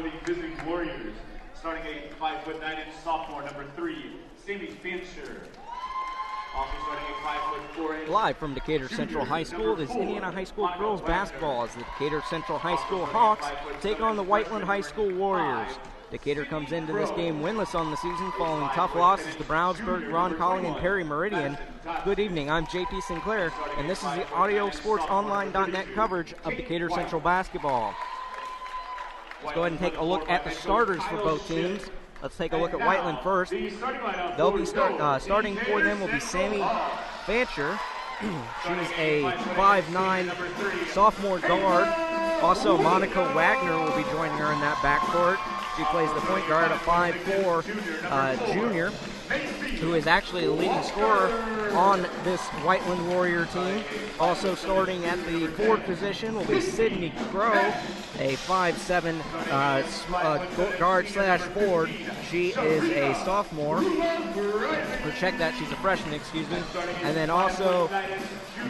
for the visiting Warriors. Starting a 5'9" sophomore, number 3, Sammy Fincher. Also starting a 5'4" Live from Decatur Central High School, this Indiana High School girls basketball as the Decatur Central High School Hawks take on the Whiteland High School Warriors. Decatur comes into this game winless on the season following tough losses to Brownsburg, Ron Colling, and Perry Meridian. Good evening, I'm JP Sinclair, and this is the AudioSportsOnline.net coverage of Decatur Central basketball. Let's go ahead and take a look at the starters for both teams. Let's take a look at Whiteland first. They'll be starting for them will be Sammy Fancher. She's a 5'9" sophomore guard. Also, Monica Wagner will be joining her in that backcourt. She plays the point guard, a 5'4" junior, who is actually the leading scorer on this Whiteland Warrior team. Also starting at the forward position will be Sydney Crow, a 5'7" guard slash forward. She is a sophomore. Or check that, she's a freshman, excuse me. And then also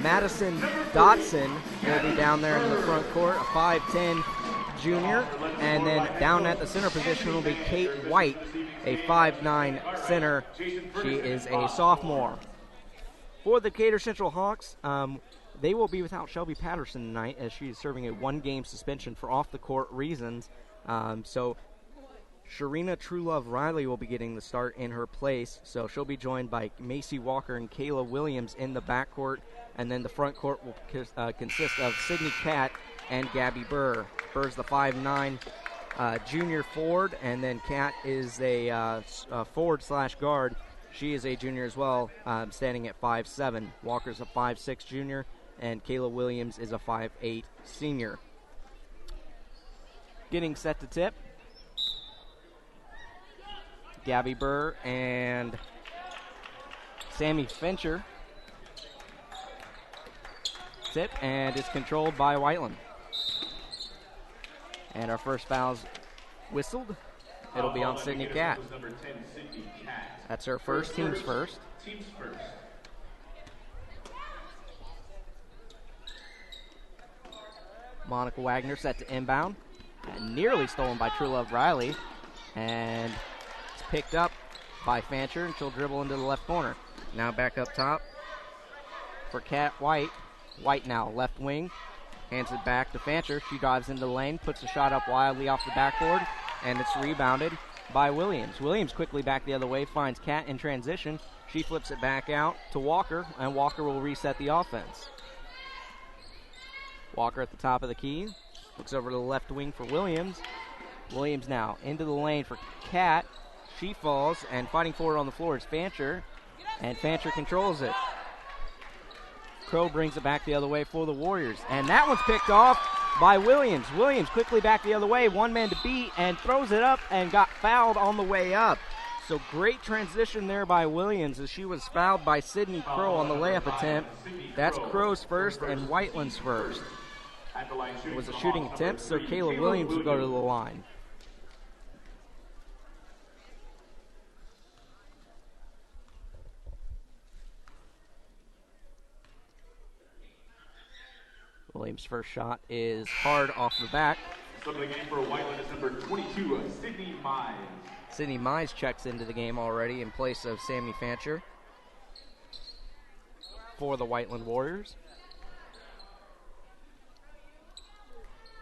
Madison Dotson will be down there in the front court, a 5'10" junior. And then down at the center position will be Kate White, a 5'9" center. She is a sophomore. For the Decatur Central Hawks, they will be without Shelby Patterson tonight as she is serving a 1-game suspension for off-the-court reasons. So Sharina Truelove Riley will be getting the start in her place. So she'll be joined by Macy Walker and Kayla Williams in the backcourt. And then the front court will consist of Sydney Catt and Gabby Burr. Burr's the 5'9" junior forward, and then Catt is a forward slash guard. She is a junior as well, standing at 5'7". Walker's a 5'6" junior, and Kayla Williams is a 5'8" senior. Getting set to tip, Gabby Burr and Sammy Fincher. Tip, and it's controlled by Whiteland. And our first foul's whistled. It'll be on Sydney Catt. That's her first, team's first. Monica Wagner set to inbound. And nearly stolen by Truelove Riley. And it's picked up by Fancher, and she'll dribble into the left corner. Now back up top for Cat White. White now left wing. Hands it back to Fancher. She drives into the lane, puts the shot up wildly off the backboard, and it's rebounded by Williams. Williams quickly back the other way, finds Cat in transition. She flips it back out to Walker, and Walker will reset the offense. Walker at the top of the key. Looks over to the left wing for Williams. Williams now into the lane for Cat. She falls, and fighting for it on the floor is Fancher, and Fancher controls it. Crow brings it back the other way for the Warriors. And that one's picked off by Williams. Williams quickly back the other way, one man to beat, and throws it up and got fouled on the way up. So great transition there by Williams as she was fouled by Sydney Crow on the layup attempt. That's Crow's first and Whiteland's first. It was a shooting attempt, so Kayla Williams will go to the line. Williams' first shot is hard off the back. Starting the game for Whiteland is number 22, Sydney Mize. Sydney Mize checks into the game already in place of Sammy Fancher for the Whiteland Warriors.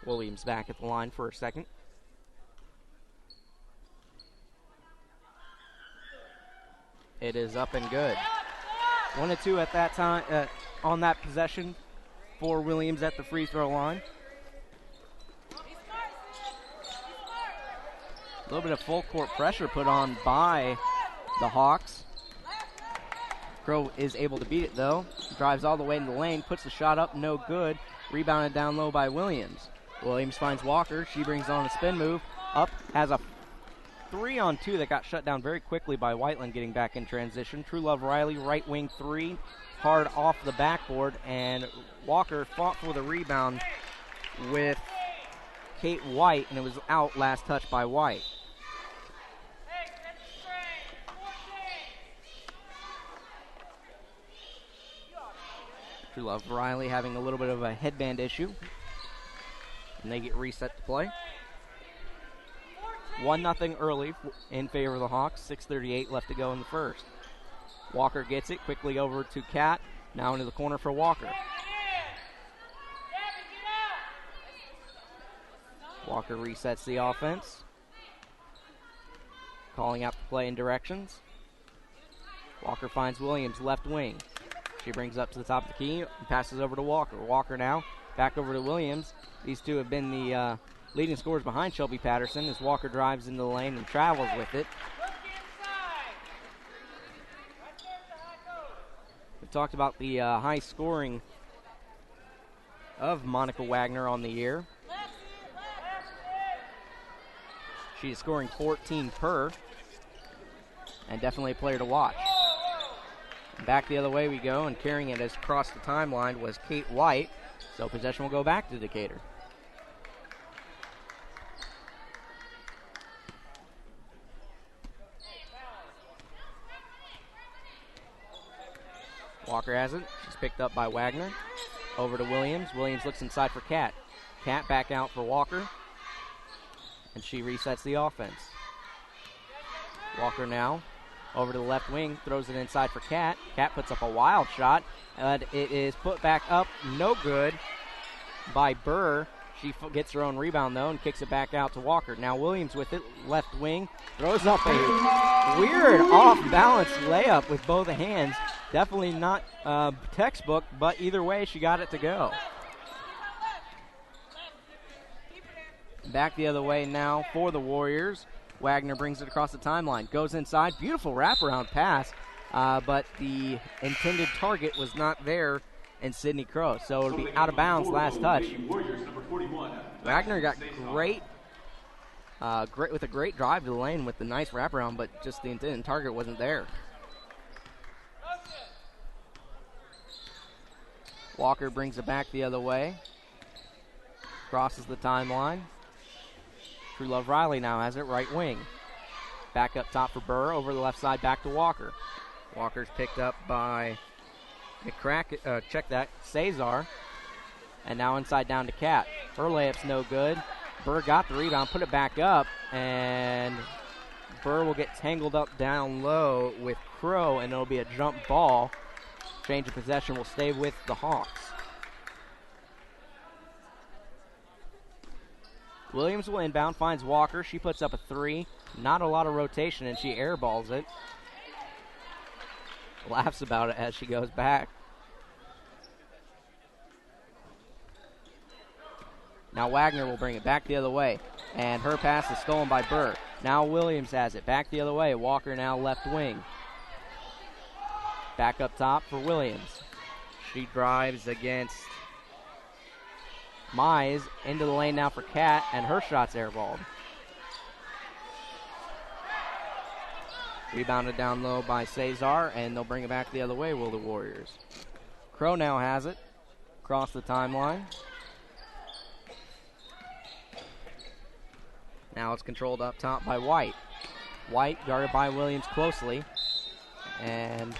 Williams back at the line for a second. It is up and good. 1-2 at that time on that possession for Williams at the free throw line. A little bit of full court pressure put on by the Hawks. Crow is able to beat it though. Drives all the way in the lane, puts the shot up, no good. Rebounded down low by Williams. Williams finds Walker. She brings on a spin move. Up, has a 3-on-2 that got shut down very quickly by Whiteland getting back in transition. Truelove Riley, right wing three. Hard off the backboard, and Walker fought for the rebound with Kate White, and it was out last touch by White. Truelove Riley having a little bit of a headband issue, and they get reset to play. 1-0 early in favor of the Hawks. 6:38 left to go in the first. Walker gets it quickly over to Cat. Now into the corner for Walker. Walker resets the offense. Calling out the play and directions. Walker finds Williams left wing. She brings up to the top of the key and passes over to Walker. Walker now back over to Williams. These two have been the leading scorers behind Shelby Patterson as Walker drives into the lane and travels with it. We've talked about the high scoring of Monica Wagner on the year. She's scoring 14 per, and definitely a player to watch. Back the other way we go, and carrying it across the timeline was Kate White, so possession will go back to Decatur. Walker has it. She's picked up by Wagner. Over to Williams. Williams looks inside for Cat. Cat back out for Walker. And she resets the offense. Walker now over to the left wing. Throws it inside for Cat. Cat puts up a wild shot. And it is put back up. No good by Burr. She gets her own rebound, though, and kicks it back out to Walker. Now Williams with it. Left wing. Throws up a weird off-balance layup with both hands. Definitely not textbook, but either way, she got it to go. Back the other way now for the Warriors. Wagner brings it across the timeline. Goes inside. Beautiful wraparound pass, but the intended target was not there in Sydney Crow, so it'll be out of bounds last touch. Wagner got great with a great drive to the lane with the nice wraparound, but just the intended target wasn't there. Walker brings it back the other way. Crosses the timeline. True Love Riley now has it, right wing. Back up top for Burr, over the left side, back to Walker. Walker's picked up by Cesar. And now inside down to Cat. Her layup's no good. Burr got the rebound, put it back up, and Burr will get tangled up down low with Crow, and it'll be a jump ball. Change of possession will stay with the Hawks. Williams will inbound, finds Walker. She puts up a three. Not a lot of rotation, and she airballs it. Laughs about it as she goes back. Now Wagner will bring it back the other way, and her pass is stolen by Burr. Now Williams has it, back the other way. Walker now left wing. Back up top for Williams. She drives against Mize into the lane now for Cat, and her shot's airballed. Rebounded down low by Cesar, and they'll bring it back the other way, will the Warriors. Crow now has it. Across the timeline. Now it's controlled up top by White. White guarded by Williams closely, and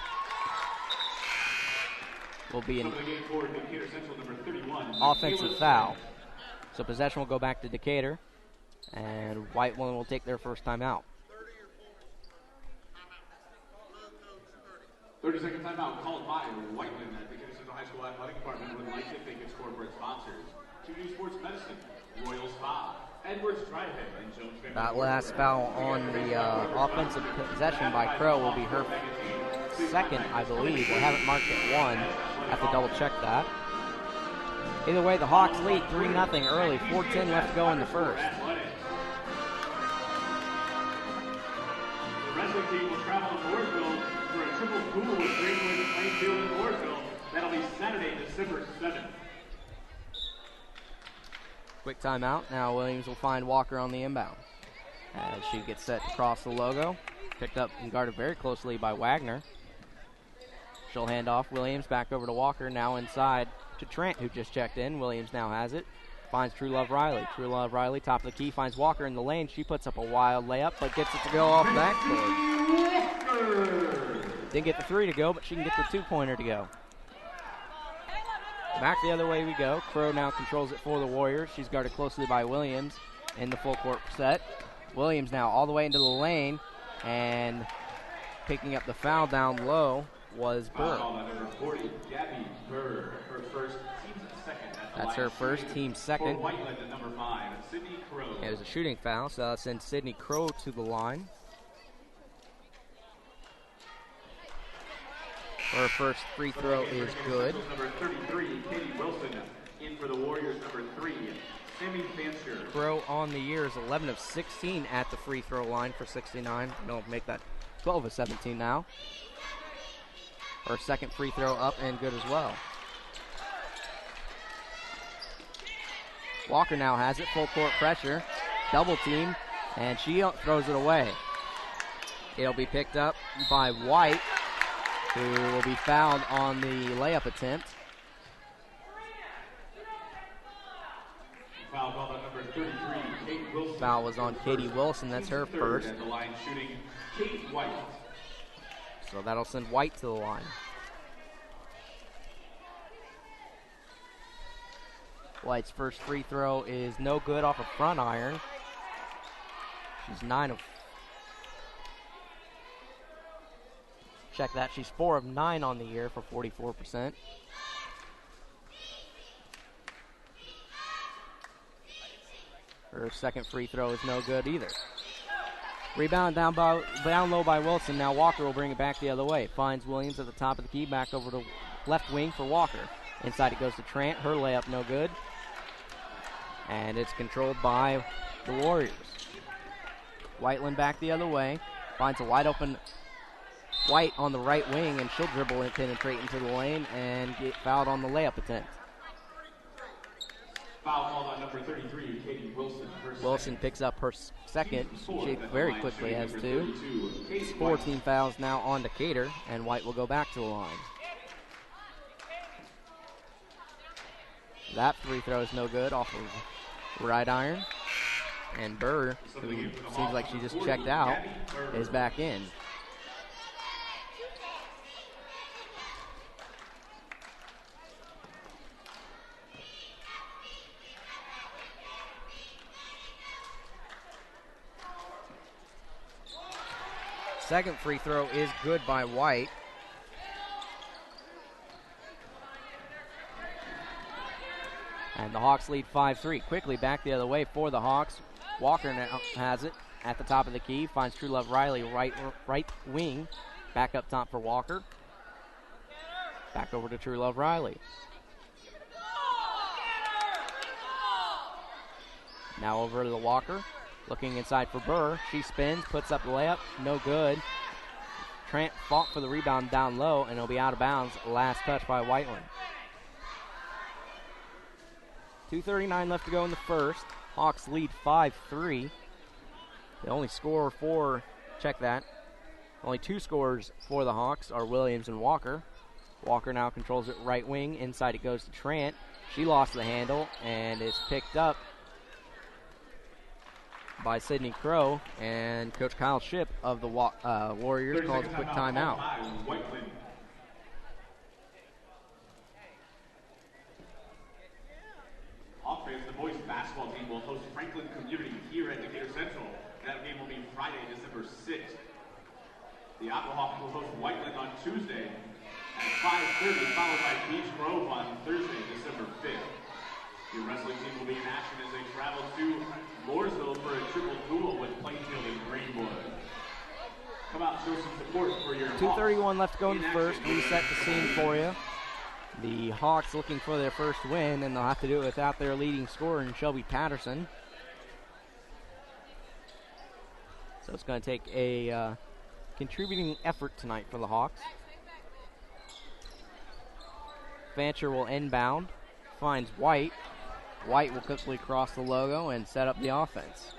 will be an offensive foul. So possession will go back to Decatur, and Whiteland will take their first timeout. 30-second timeout called by Whiteland at Decatur Central High School Athletic Department would like to thank its corporate sponsors: 2D Sports Medicine, Royal Spa, Edwards Drive-In, and Jones Family. That last foul on the offensive possession by Crow will be her second, I believe. They haven't marked it one. Have to double check that. Either way, the Hawks lead 3-0 early. 4:10 left to go in the first. The wrestling team will travel to Mooresville for a triple duel with Greenwood Plainfield in Mooresville. That'll be Saturday, December 7th. Quick timeout. Now Williams will find Walker on the inbound as she gets set to cross the logo. Picked up and guarded very closely by Wagner. She'll hand off. Williams back over to Walker. Now inside to Trent, who just checked in. Williams now has it. Finds True Love Riley. True Love Riley, top of the key, finds Walker in the lane. She puts up a wild layup, but gets it to go off backboard. Didn't get the three to go, but she can get the two-pointer to go. Back the other way we go. Crow now controls it for the Warriors. She's guarded closely by Williams in the full court set. Williams now all the way into the lane, and picking up the foul down low was Burr. Number 40, Gabby Burr, her first, team's second. That's her first, team second. For Whiteland at number 5, Sydney Crow. It was a shooting foul, so that sends Sydney Crow to the line. Her first free throw is good. Number 33, Katie Wilson. In for the Warriors, number 3, Sammy Fancher. Crow on the year is 11 of 16 at the free throw line for 69. No, make that 12 of 17 now. Her second free throw up and good as well. Walker now has it, full court pressure, double team, and she throws it away. It'll be picked up by White, who will be fouled on the layup attempt. Foul called on number 33, Kate Wilson. Foul was on Katie Wilson, that's her first. At the line shooting, Kate White. So that'll send White to the line. White's first free throw is no good off a front iron. She's 9 of... Check that, she's 4 of 9 on the year for 44%. Her second free throw is no good either. Rebound down low by Wilson. Now Walker will bring it back the other way. Finds Williams at the top of the key. Back over to left wing for Walker. Inside it goes to Trant. Her layup no good. And it's controlled by the Warriors. Whiteland back the other way. Finds a wide open White on the right wing, and she'll dribble and penetrate into the lane and get fouled on the layup attempt. Foul called on number 33, Katie Wilson. Wilson picks up her second. She very quickly has 2. It's 14 fouls now on Decatur, and White will go back to the line. That free throw is no good off of right iron. And Burr, who seems like she just checked out, is back in. Second free throw is good by White. And the Hawks lead 5-3. Quickly back the other way for the Hawks. Walker now has it at the top of the key. Finds True Love Riley right wing. Back up top for Walker. Back over to True Love Riley. Now over to the Walker. Looking inside for Burr. She spins, puts up the layup. No good. Trant fought for the rebound down low, and it'll be out of bounds. Last touch by Whiteland. 2:39 left to go in the first. Hawks lead 5-3. The only scorer for, check that, only 2 scorers for the Hawks are Williams and Walker. Walker now controls it right wing. Inside it goes to Trant. She lost the handle, and it's picked up by Sydney Crow, and Coach Kyle Shipp of the Warriors calls a quick timeout. Hawk fans, the boys basketball team will host Franklin Community here at Decatur Central. That game will be Friday, December 6th. The Aquahawks will host Whiteland on Tuesday at 5:30, followed by Beach Grove on Thursday, December 5th. Your wrestling team will be in action as they travel to Mooresville for a triple duel with Plainfield and Greenwood. Come out and show some support for your 2:31 left to go in the first. Reset the scene for you. The Hawks looking for their first win, and they'll have to do it without their leading scorer in Shelby Patterson. So it's going to take a contributing effort tonight for the Hawks. Fancher will inbound, finds White. White will quickly cross the logo and set up the offense.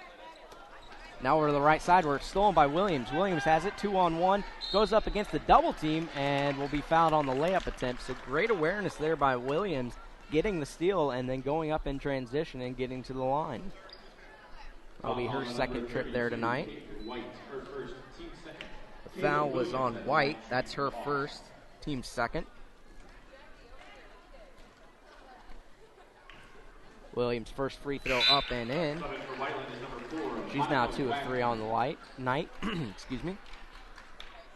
Now over to the right side where it's stolen by Williams. Williams has it, 2-on-1, goes up against the double team and will be fouled on the layup attempt. So great awareness there by Williams, getting the steal and then going up in transition and getting to the line. That'll be her second trip there tonight. The foul was on White. That's her first, team second. Williams' first free throw up and in. Subbing for Whiteland is number 4. She's now 2 of 3 on the night. Excuse me.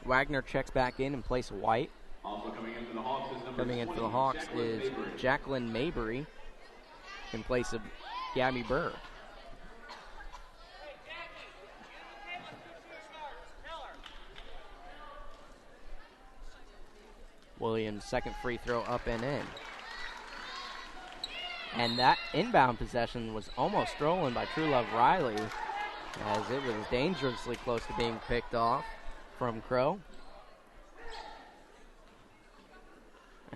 Wagner checks back in place of White. Also coming in for the Hawks is number Coming in 20, for the Hawks Jacqueline is Mabry. Jacqueline Mabry in place of Gabby Burr. Williams' second free throw up and in. And that inbound possession was almost stolen by True Love Riley, as it was dangerously close to being picked off from Crow.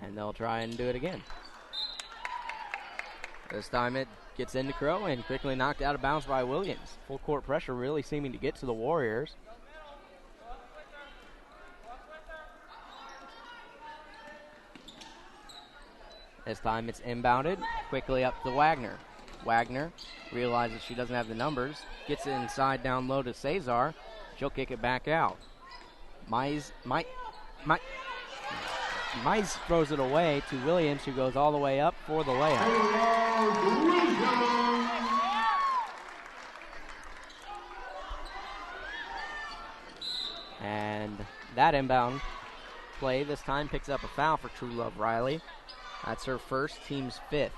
And they'll try and do it again. This time it gets into Crow and quickly knocked out of bounds by Williams. Full court pressure really seeming to get to the Warriors. This time it's inbounded, quickly up to Wagner. Wagner realizes she doesn't have the numbers, gets it inside down low to Cesar. She'll kick it back out. Mize throws it away to Williams, who goes all the way up for the layup. And that inbound play this time picks up a foul for True Love Riley. That's her first, team's 5th.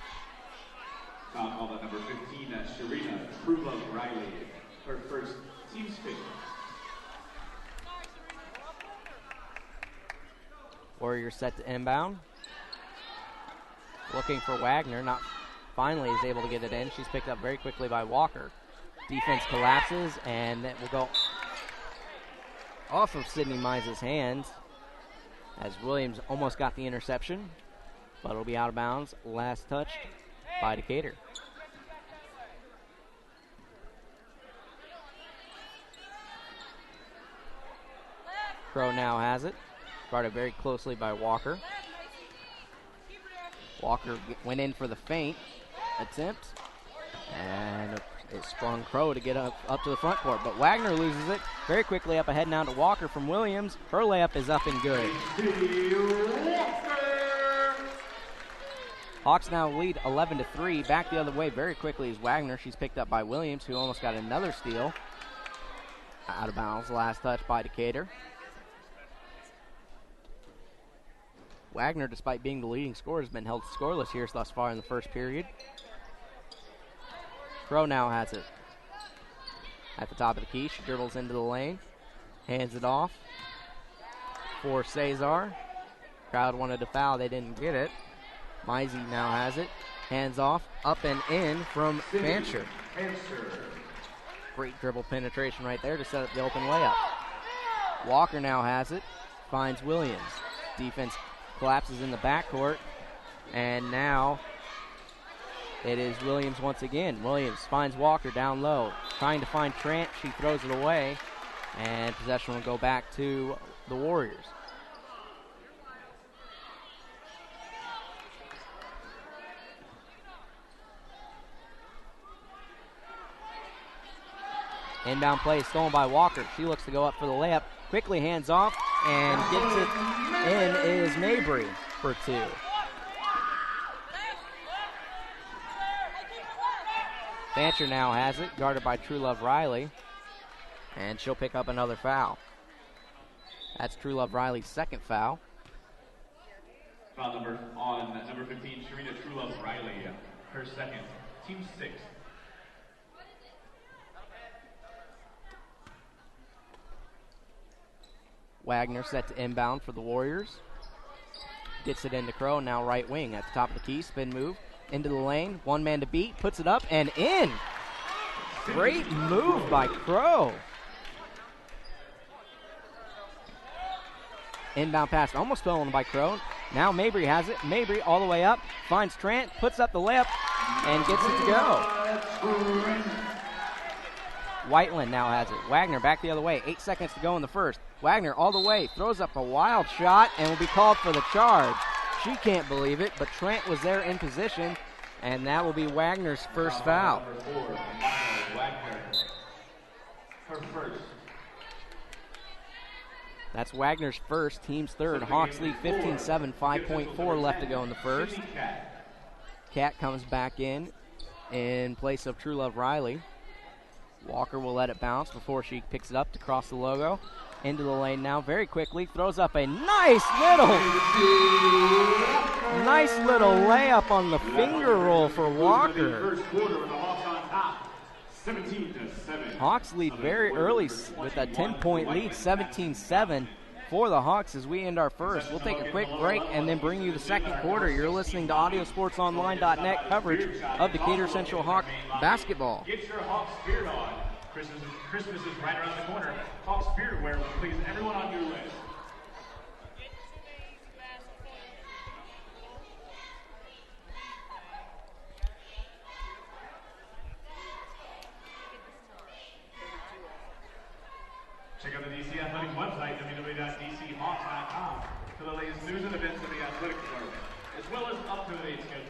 Foul called on number 15, Sharina True Love Riley. Her first, team's 5th. Warriors set to inbound. Looking for Wagner. Finally is able to get it in. She's picked up very quickly by Walker. Defense collapses, and that will go off of Sydney Mize's hands as Williams almost got the interception, but it'll be out of bounds. Last touched by Decatur. Crow now has it. Guarded very closely by Walker. Walker went in for the feint attempt, and it sprung Crow to get up to the front court. But Wagner loses it very quickly up ahead now to Walker from Williams. Her layup is up and good. Hawks now lead 11-3. Back the other way very quickly is Wagner. She's picked up by Williams, who almost got another steal. Out of bounds. Last touch by Decatur. Wagner, despite being the leading scorer, has been held scoreless here thus far in the first period. Crow now has it. At the top of the key, she dribbles into the lane. Hands it off for Cesar. Crowd wanted to foul, they didn't get it. Mize now has it. Hands off, up and in from Fancher. Great dribble penetration right there to set up the open layup. Walker now has it. Finds Williams. Defense collapses in the backcourt, and now it is Williams once again. Williams finds Walker down low, trying to find Trent. She throws it away, and possession will go back to the Warriors. Inbound play is stolen by Walker. She looks to go up for the layup. Quickly hands off and gets it in is Mabry for 2. Fancher now has it, guarded by True Love Riley, and she'll pick up another foul. That's True Love Riley's second foul. Foul number 15, Sharina True Love Riley, her second, team 6th. Wagner set to inbound for the Warriors. Gets it into Crow, now right wing at the top of the key. Spin move into the lane. One man to beat, puts it up and in. Great move by Crow. Inbound pass almost stolen by Crow. Now Mabry has it. Mabry all the way up. Finds Trent, puts up the layup, and gets it to go. Whiteland now has it. Wagner back the other way. 8 seconds to go in the first. Wagner all the way. Throws up a wild shot and will be called for the charge. She can't believe it, but Trent was there in position, and that will be Wagner's first foul. Her first. That's Wagner's first, team's third. Hawks lead 15-7, 5.4 left to go in the first. Cat comes back in in place of True Love Riley. Walker will let it bounce before she picks it up to cross the logo. Into the lane now very quickly. Throws up a nice little layup on the finger roll for Walker. First quarter with the Hawks on top, 17-7. Hawks lead very early with a 10-point lead, 17-7 for the Hawks as we end our first. We'll take a quick break and then bring you the second quarter. You're listening to AudioSportsOnline.net coverage of Decatur Central Hawk basketball. Get your Hawks spirit on. Christmas is right around the corner. Hawks spirit wear will please everyone on your list. Check out the DC Athletics website, www.dchawks.com, for the latest news and events of the athletic department, as well as up-to-date schedule.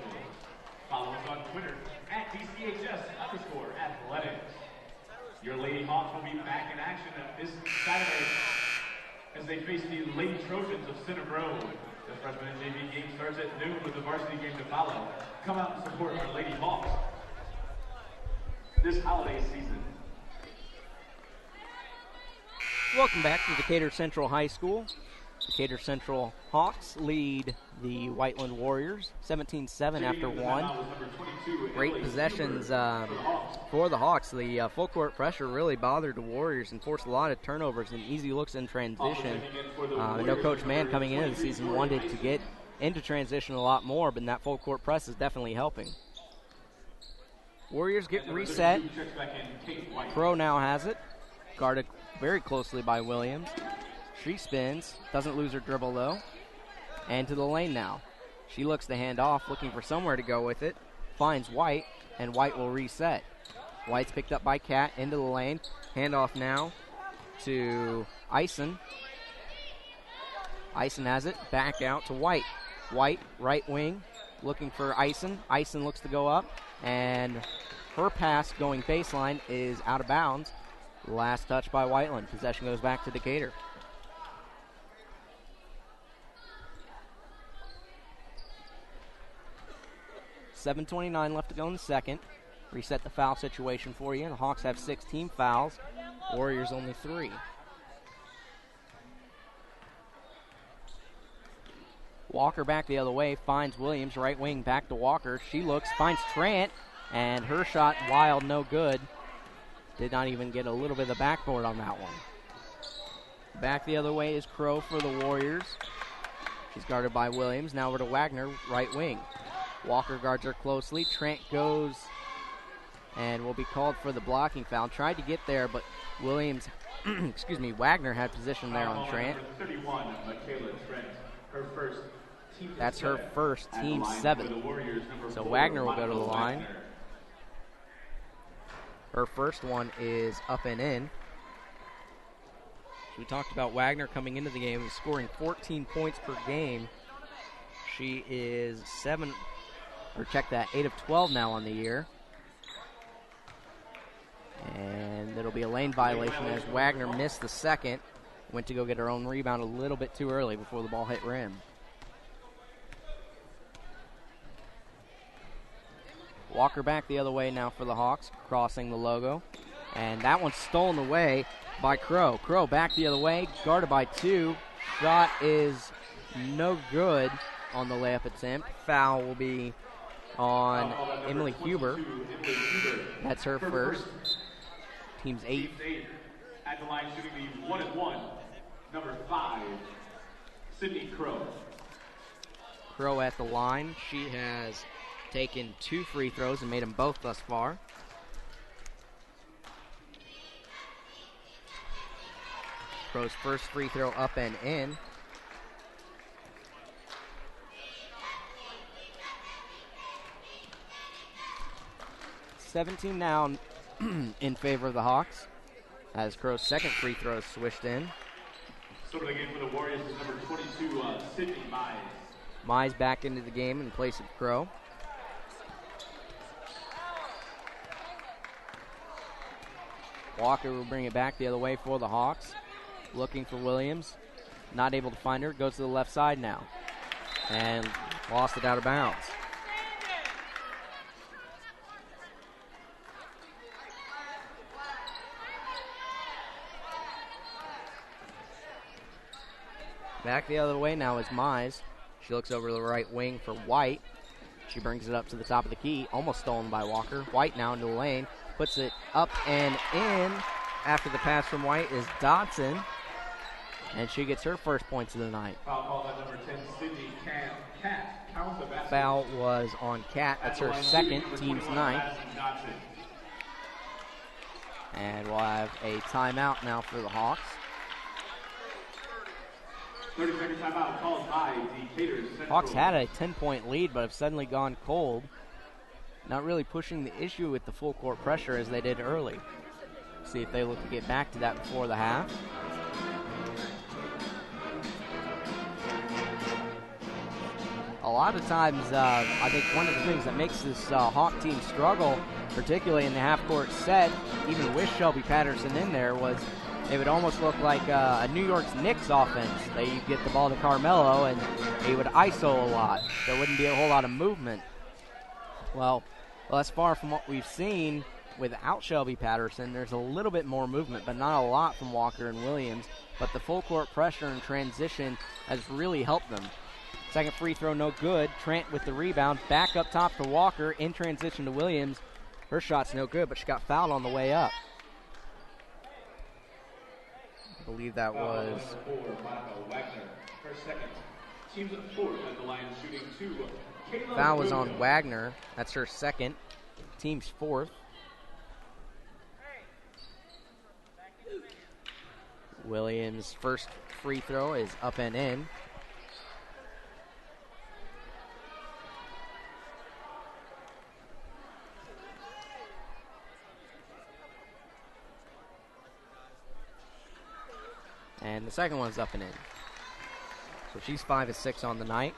Follow us on Twitter @DCHS_athletics. Your Lady Hawks will be back in action this Saturday as they face the Lady Trojans of Center Grove. The freshman and JV game starts at noon with the varsity game to follow. Come out and support our Lady Hawks this holiday season. Welcome back to Decatur Central High School. Decatur Central Hawks lead the Whiteland Warriors 17-7 after one. Great possessions for the Hawks. The full court pressure really bothered the Warriors and forced a lot of turnovers and easy looks in transition. I know Coach Mann coming into the season wanted to get into transition a lot more, but that full court press is definitely helping. Warriors get reset. Crow now has it, guarded very closely by Williams. She spins, doesn't lose her dribble though, and to the lane now. She looks to hand off, looking for somewhere to go with it, finds White, and White will reset. White's picked up by Cat into the lane, handoff now to Eisen. Eisen has it, back out to White. White, right wing, looking for Eisen. Eisen looks to go up, and her pass going baseline is out of bounds. Last touch by Whiteland. Possession goes back to Decatur. $7:29 left to go in the second. Reset the foul situation for you. The Hawks have 16 fouls. Warriors only 3. Walker back the other way. Finds Williams, right wing, back to Walker. She looks, finds Trant, and her shot wild, no good. Did not even get a little bit of the backboard on that one. Back the other way is Crow for the Warriors. She's guarded by Williams. Now over to Wagner, right wing. Walker guards her closely. Trent goes and will be called for the blocking foul. Tried to get there, but Williams, Wagner had position there on Trent. 31, Michaela Trent, her first team. That's her first, team 7. So Wagner will go to the line. Her first one is up and in. We talked about Wagner coming into the game, scoring 14 points per game. She is 8 of 12 now on the year. And it'll be a lane violation as Wagner missed the second. Went to go get her own rebound a little bit too early before the ball hit rim. Walker back the other way now for the Hawks, crossing the logo. And that one's stolen away by Crow. Crow back the other way, guarded by 2. Shot is no good on the layup attempt. Foul will be on Emily Huber. That's her first. Team's 8. At the line shooting the 1-1, number 5, Sydney Crow. Crow at the line. She has taken 2 free throws and made them both thus far. Crow's first free throw up and in. $17 now in favor of the Hawks as Crow's second free throw is swished in. Starting the game for the Warriors is number 22, Sydney Mize. Mize back into the game in place of Crow. Walker will bring it back the other way for the Hawks. Looking for Williams. Not able to find her. Goes to the left side now. And lost it out of bounds. Back the other way now is Mize. She looks over the right wing for White. She brings it up to the top of the key, almost stolen by Walker. White now into the lane, puts it up and in. After the pass from White is Dodson, and she gets her first points of the night. Foul call at number 10, Sydney Cat. Foul was on Cat. That's her second, team's ninth. And we'll have a timeout now for the Hawks. 30-second timeout called by Decatur Central. Hawks had a 10-point lead, but have suddenly gone cold. Not really pushing the issue with the full court pressure as they did early. See if they look to get back to that before the half. A lot of times, I think one of the things that makes this Hawk team struggle, particularly in the half-court set, even with Shelby Patterson in there, was it would almost look like a New York's Knicks offense. They get the ball to Carmelo, and he would ISO a lot. There wouldn't be a whole lot of movement. Well, that's far from what we've seen without Shelby Patterson. There's a little bit more movement, but not a lot from Walker and Williams. But the full court pressure and transition has really helped them. Second free throw, no good. Trent with the rebound. Back up top to Walker. In transition to Williams. Her shot's no good, but she got fouled on the way up. I believe that was... Foul was on Wagner. That's her second. Team's fourth. Williams' first free throw is up and in. And the second one's up and in. So she's 5 of 6 on the night.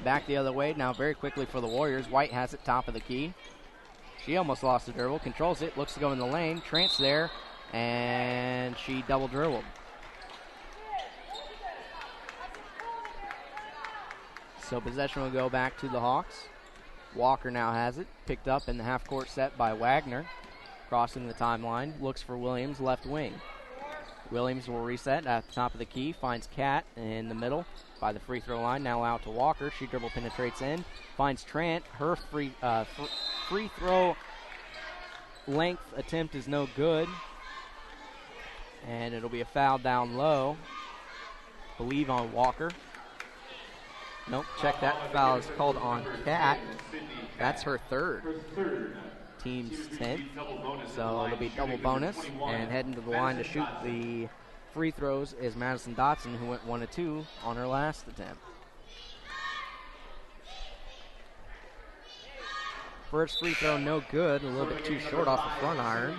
Back the other way now very quickly for the Warriors. White has it top of the key. She almost lost the dribble. Controls it. Looks to go in the lane. Trent's there. And she double dribbled. So possession will go back to the Hawks. Walker now has it. Picked up in the half-court set by Wagner. Crossing the timeline. Looks for Williams, left wing. Williams will reset at the top of the key. Finds Cat in the middle by the free throw line. Now out to Walker. She dribble penetrates in. Finds Trent. Her free throw length attempt is no good. And it'll be a foul down low. Believe on Walker. Nope, check that. Foul is called on Cat. That's her third. Team's 10th. So it'll be double bonus. And heading to the line to shoot the free throws is Madison Dotson, who went 1 of 2 on her last attempt. First free throw, no good. A little bit too short off the front iron.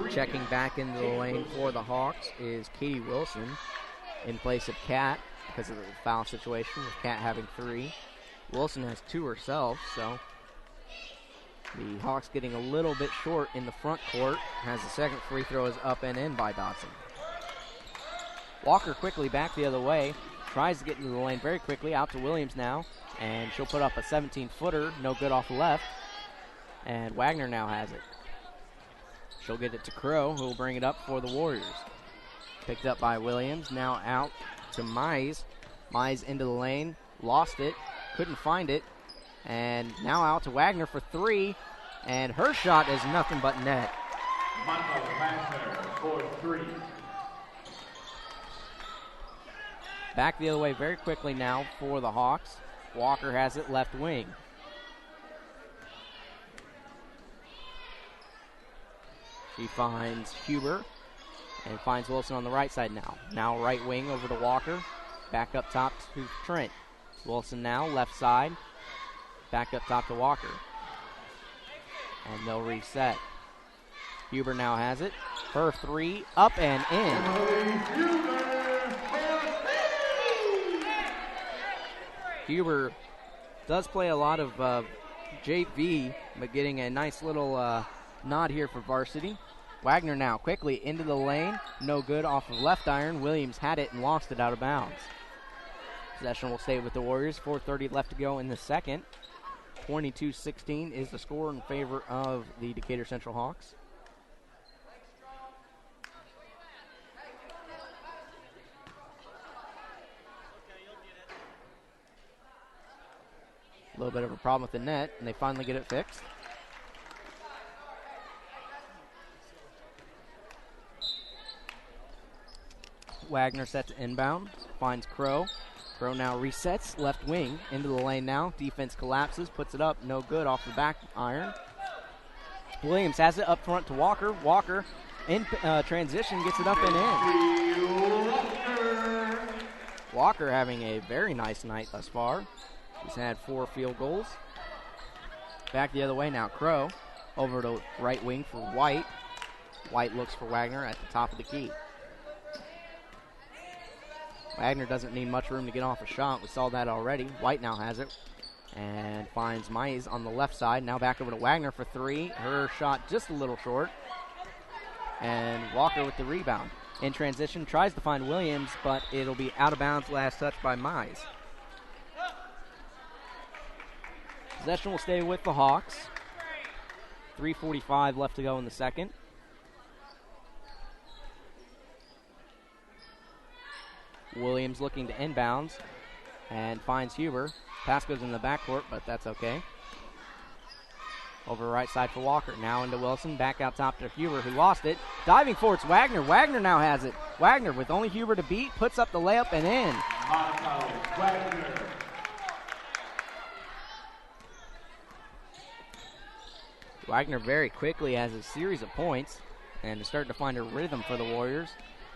Checking back into the lane for the Hawks is Katie Wilson in place of Kat because of the foul situation with Kat having 3. Wilson has 2 herself, so the Hawks getting a little bit short in the front court as the second free throw is up and in by Dotson. Walker quickly back the other way, tries to get into the lane very quickly, out to Williams now, and she'll put up a 17-footer, no good off the left, and Wagner now has it. She'll get it to Crow, who will bring it up for the Warriors. Picked up by Williams, now out to Mize. Mize into the lane, lost it, couldn't find it, and now out to Wagner for 3, and her shot is nothing but net. Wagner for 3. Back the other way very quickly now for the Hawks. Walker has it left wing. She finds Huber and finds Wilson on the right side now. Now right wing over to Walker. Back up top to Trent. Wilson now left side. Back up top to Walker. And they'll reset. Huber now has it. Her 3 up and in. Huber does play a lot of JV, but getting a nice little nod here for varsity. Wagner now quickly into the lane. No good off of left iron. Williams had it and lost it out of bounds. Possession will stay with the Warriors. 4:30 left to go in the second. 22-16 is the score in favor of the Decatur Central Hawks. bit of a problem with the net, and they finally get it fixed. Wagner set to inbound, finds Crow. Crow now resets, left wing, into the lane now. Defense collapses, puts it up, no good off the back iron. Williams has it up front to Walker. Walker in transition gets it up and in. Walker having a very nice night thus far. He's had 4 field goals. Back the other way now, Crow over to right wing for White. White looks for Wagner at the top of the key. Wagner doesn't need much room to get off a shot. We saw that already. White now has it and finds Mize on the left side. Now back over to Wagner for 3. Her shot just a little short. And Walker with the rebound. In transition, tries to find Williams, but it'll be out of bounds. Last touch by Mize. Possession will stay with the Hawks. 3:45 left to go in the second. Williams looking to inbounds and finds Huber. Pass goes in the backcourt, but that's okay. Over right side for Walker. Now into Wilson. Back out top to Huber, who lost it. Diving for it's Wagner. Wagner now has it. Wagner with only Huber to beat. Puts up the layup and in. Wagner very quickly has a series of points and is starting to find a rhythm for the Warriors.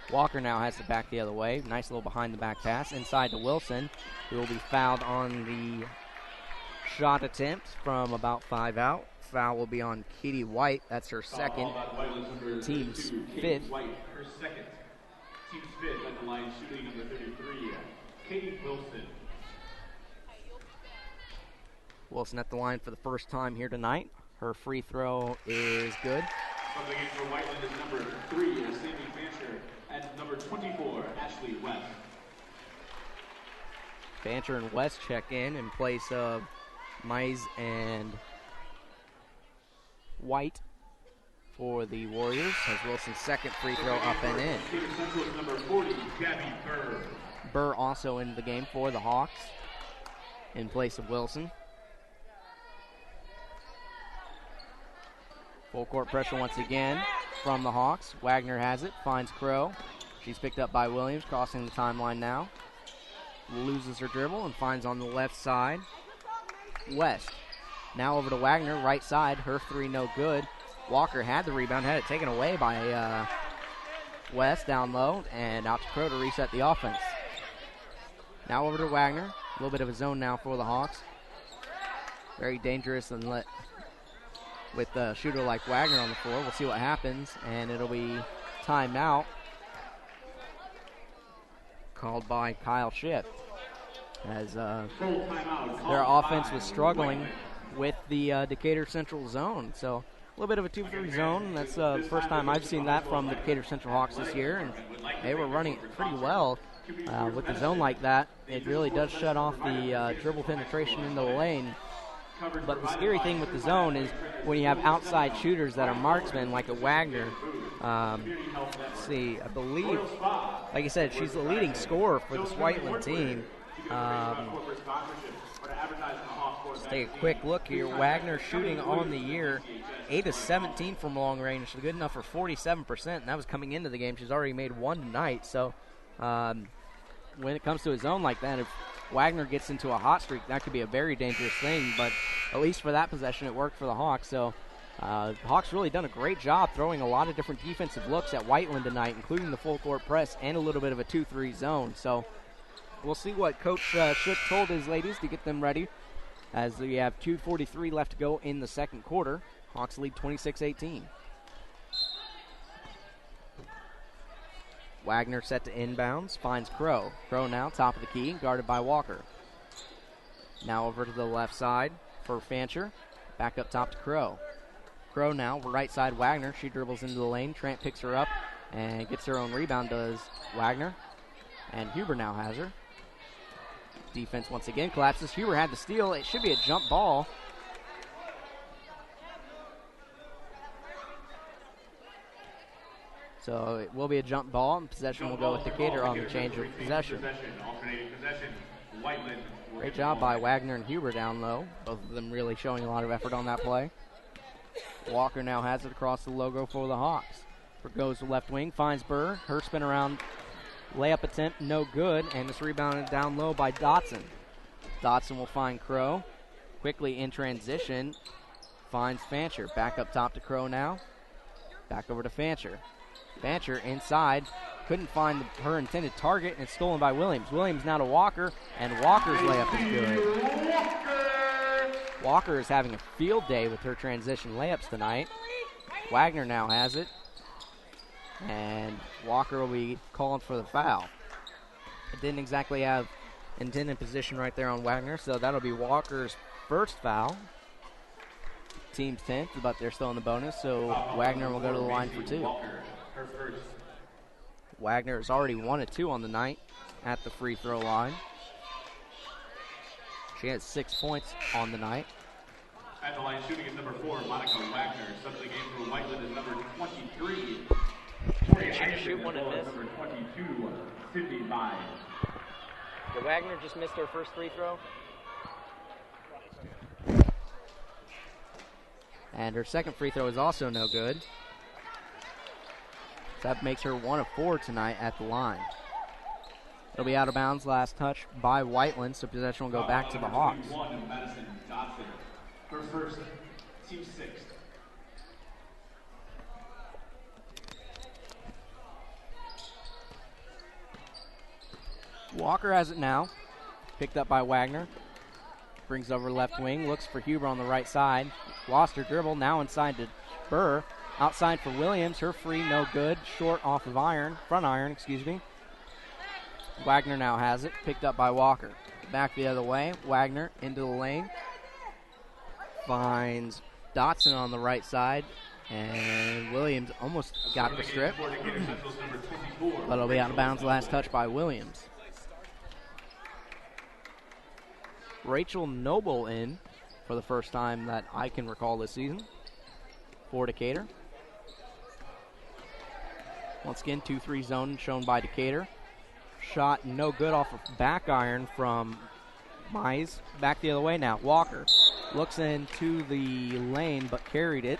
Walker now has to back the other way. Nice little behind-the-back pass. Inside to Wilson, who will be fouled on the shot attempt from about 5 out. Foul will be on Katie White. That's her second. Team's 5th. White, her second. Team's 5th at the line, shooting number 33, Katie Wilson. Wilson at the line for the first time here tonight. Her free throw is good. Coming in for Whiteland is number 3, Sammy Fancher, and number 24, Ashley West. Fancher and West check in place of Mize and White for the Warriors. As Wilson's second free throw up and in. Decatur Central is number 40, Gabby Burr. Burr also in the game for the Hawks in place of Wilson. Full court pressure once again from the Hawks. Wagner has it, finds Crow. She's picked up by Williams, crossing the timeline now. Loses her dribble and finds on the left side West. Now over to Wagner, right side. Her 3 no good. Walker had the rebound, had it taken away by West down low, and out to Crow to reset the offense. Now over to Wagner. A little bit of a zone now for the Hawks. Very dangerous and with a shooter like Wagner on the floor. We'll see what happens, and it'll be timeout called by Kyle Shipp, as their offense was struggling with the Decatur Central zone. So a little bit of a 2-3 zone. That's the first time I've seen that from the Decatur Central Hawks this year, and they were running it pretty well. With the zone like that, it really does shut off the dribble penetration into the lane. But the scary thing with the zone is when you have outside shooters that are marksmen, like a Wagner. Let's see, I believe, like I said, she's the leading scorer for this Whiteland team. Let's take a quick look here. Wagner shooting on the year 8 of 17 from long range, good enough for 47%, and that was coming into the game. She's already made 1 tonight. So when it comes to a zone like that, if Wagner gets into a hot streak, that could be a very dangerous thing, but at least for that possession, it worked for the Hawks. So the Hawks really done a great job throwing a lot of different defensive looks at Whiteland tonight, including the full court press and a little bit of a 2-3 zone. So we'll see what Coach Shook told his ladies to get them ready, as we have 2:43 left to go in the second quarter. Hawks lead 26-18. Wagner set to inbounds, finds Crow. Crow now top of the key, guarded by Walker. Now over to the left side for Fancher. Back up top to Crow. Crow now, right side Wagner. She dribbles into the lane. Trent picks her up and gets her own rebound, does Wagner. And Huber now has her. Defense once again collapses. Huber had the steal. It should be a jump ball. So it will be a jump ball, and possession will go with Decatur on the change of possession. Alternating possession. Whiteland. Great job by Wagner and Huber down low. Both of them really showing a lot of effort on that play. Walker now has it across the logo for the Hawks. Goes to left wing, finds Burr. Her spin around layup attempt, no good, and it's rebounded down low by Dotson. Dotson will find Crow. Quickly in transition, finds Fancher. Back up top to Crow now. Back over to Fancher. Fancher inside, couldn't find her intended target, and it's stolen by Williams. Williams now to Walker, and Walker's layup is good. Walker is having a field day with her transition layups tonight. Wagner now has it, and Walker will be calling for the foul. It didn't exactly have intended position right there on Wagner, so that'll be Walker's first foul. Team's 10th, but they're still in the bonus, so Wagner will go to the line for 2. Wagner has already 1 of 2 on the night at the free throw line. She has 6 points on the night. At the line shooting is number 4, Monica Wagner. Sub of the game for Whiteland is number 23. Did she shoot one and miss? Number 22, Sydney Vines. Did Wagner just miss her first free throw? And her second free throw is also no good. So that makes her 1 of 4 tonight at the line. It'll be out of bounds, last touch by Whiteland, so possession will go back to the Hawks. Madison Dotson. Her first, team 6th. Walker has it now. Picked up by Wagner. Brings over left wing. Looks for Huber on the right side. Lost her dribble. Now inside to Burr. Outside for Williams. Her free, no good. Short off of front iron, excuse me. Wagner now has it. Picked up by Walker. Back the other way. Wagner into the lane. Finds Dotson on the right side. And Williams almost got the strip. But it'll be out of bounds. Last touch by Williams. Rachel Noble in for the first time that I can recall this season for Decatur. Once again, 2-3 zone shown by Decatur. Shot no good off of back iron from Mize. Back the other way now. Walker looks into the lane but carried it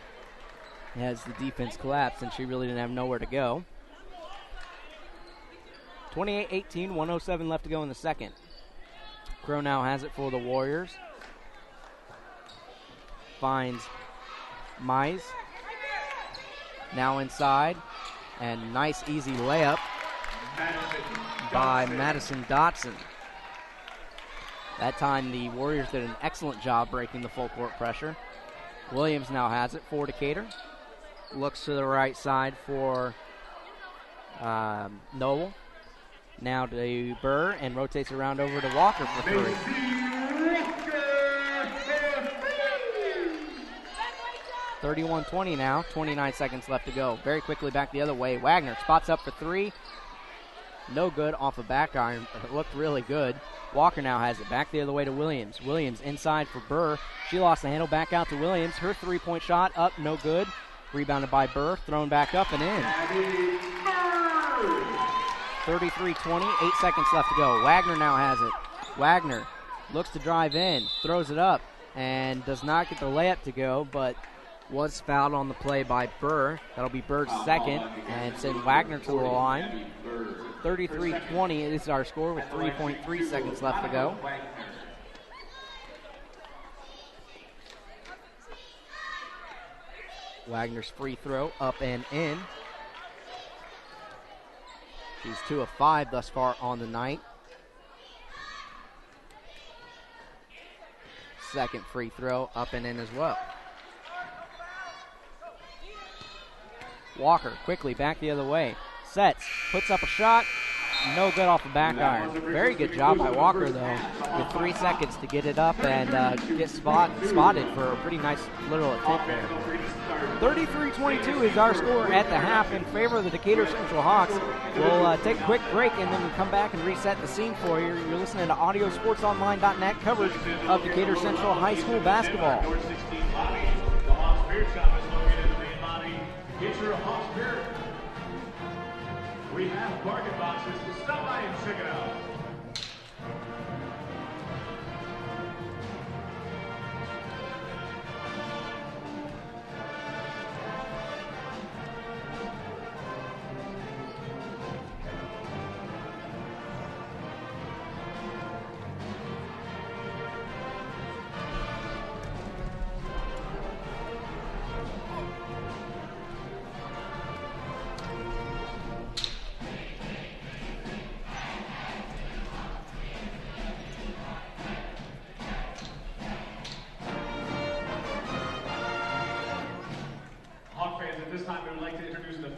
as the defense collapsed, and she really didn't have nowhere to go. 28-18, 107 left to go in the second. Crow now has it for the Warriors. Finds Mize. Now inside. And nice, easy layup by Madison Dotson. That time the Warriors did an excellent job breaking the full court pressure. Williams now has it for Decatur. Looks to the right side for Noble. Now to Burr and rotates around over to Walker for 3. 31-20 now, 29 seconds left to go. Very quickly back the other way. Wagner spots up for 3. No good off of back iron. It looked really good. Walker now has it. Back the other way to Williams. Williams inside for Burr. She lost the handle. Back out to Williams. Her three-point shot up, no good. Rebounded by Burr. Thrown back up and in. 33-20, 8 seconds left to go. Wagner now has it. Wagner looks to drive in, throws it up, and does not get the layup to go, but was fouled on the play by Burr. That'll be Burr's second, and send Wagner to the line. 33-20 is our score with 3.3 seconds left to go. Wagner's free throw up and in. She's 2 of 5 thus far on the night. Second free throw up and in as well. Walker quickly back the other way. Sets, puts up a shot. No good off the back iron. Very good job by Walker, though, with 3 seconds to get it up and get spotted for a pretty nice little attempt there. 33-22 is our score at the half in favor of the Decatur Central Hawks. We'll take a quick break and then we'll come back and reset the scene for you. You're listening to AudioSportsOnline.net coverage of Decatur Central High School basketball. The Hawks Beer Shop is located in the main lobby. Get your Hawks beer. We have bargain boxes. Stop by and check it out.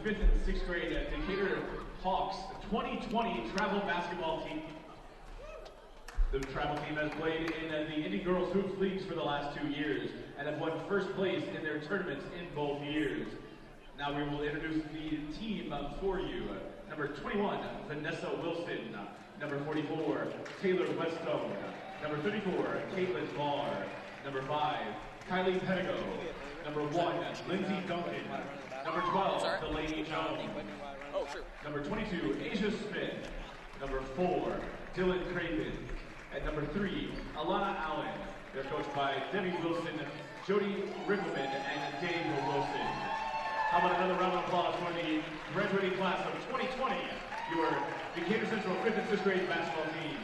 5th and 6th grade Decatur Hawks 2020 travel basketball team. The travel team has played in the Indy Girls Hoops Leagues for the last 2 years and have won first place in their tournaments in both years. Now we will introduce the team for you. Number 21, Vanessa Wilson. Number 44, Taylor Westone. Number 34, Caitlin Barr. Number 5, Kylie Pedigo. Number 1, Lindsay Duncan. Number 12, Delaney Jones. Number 22, Asia Smith. Number 4, Dylan Craven. And number 3, Alana Allen. They're coached by Debbie Wilson, Jody Riggleman, and Dave Wilson. How about another round of applause for the graduating class of 2020, your Decatur Central 5th and 6th grade basketball team.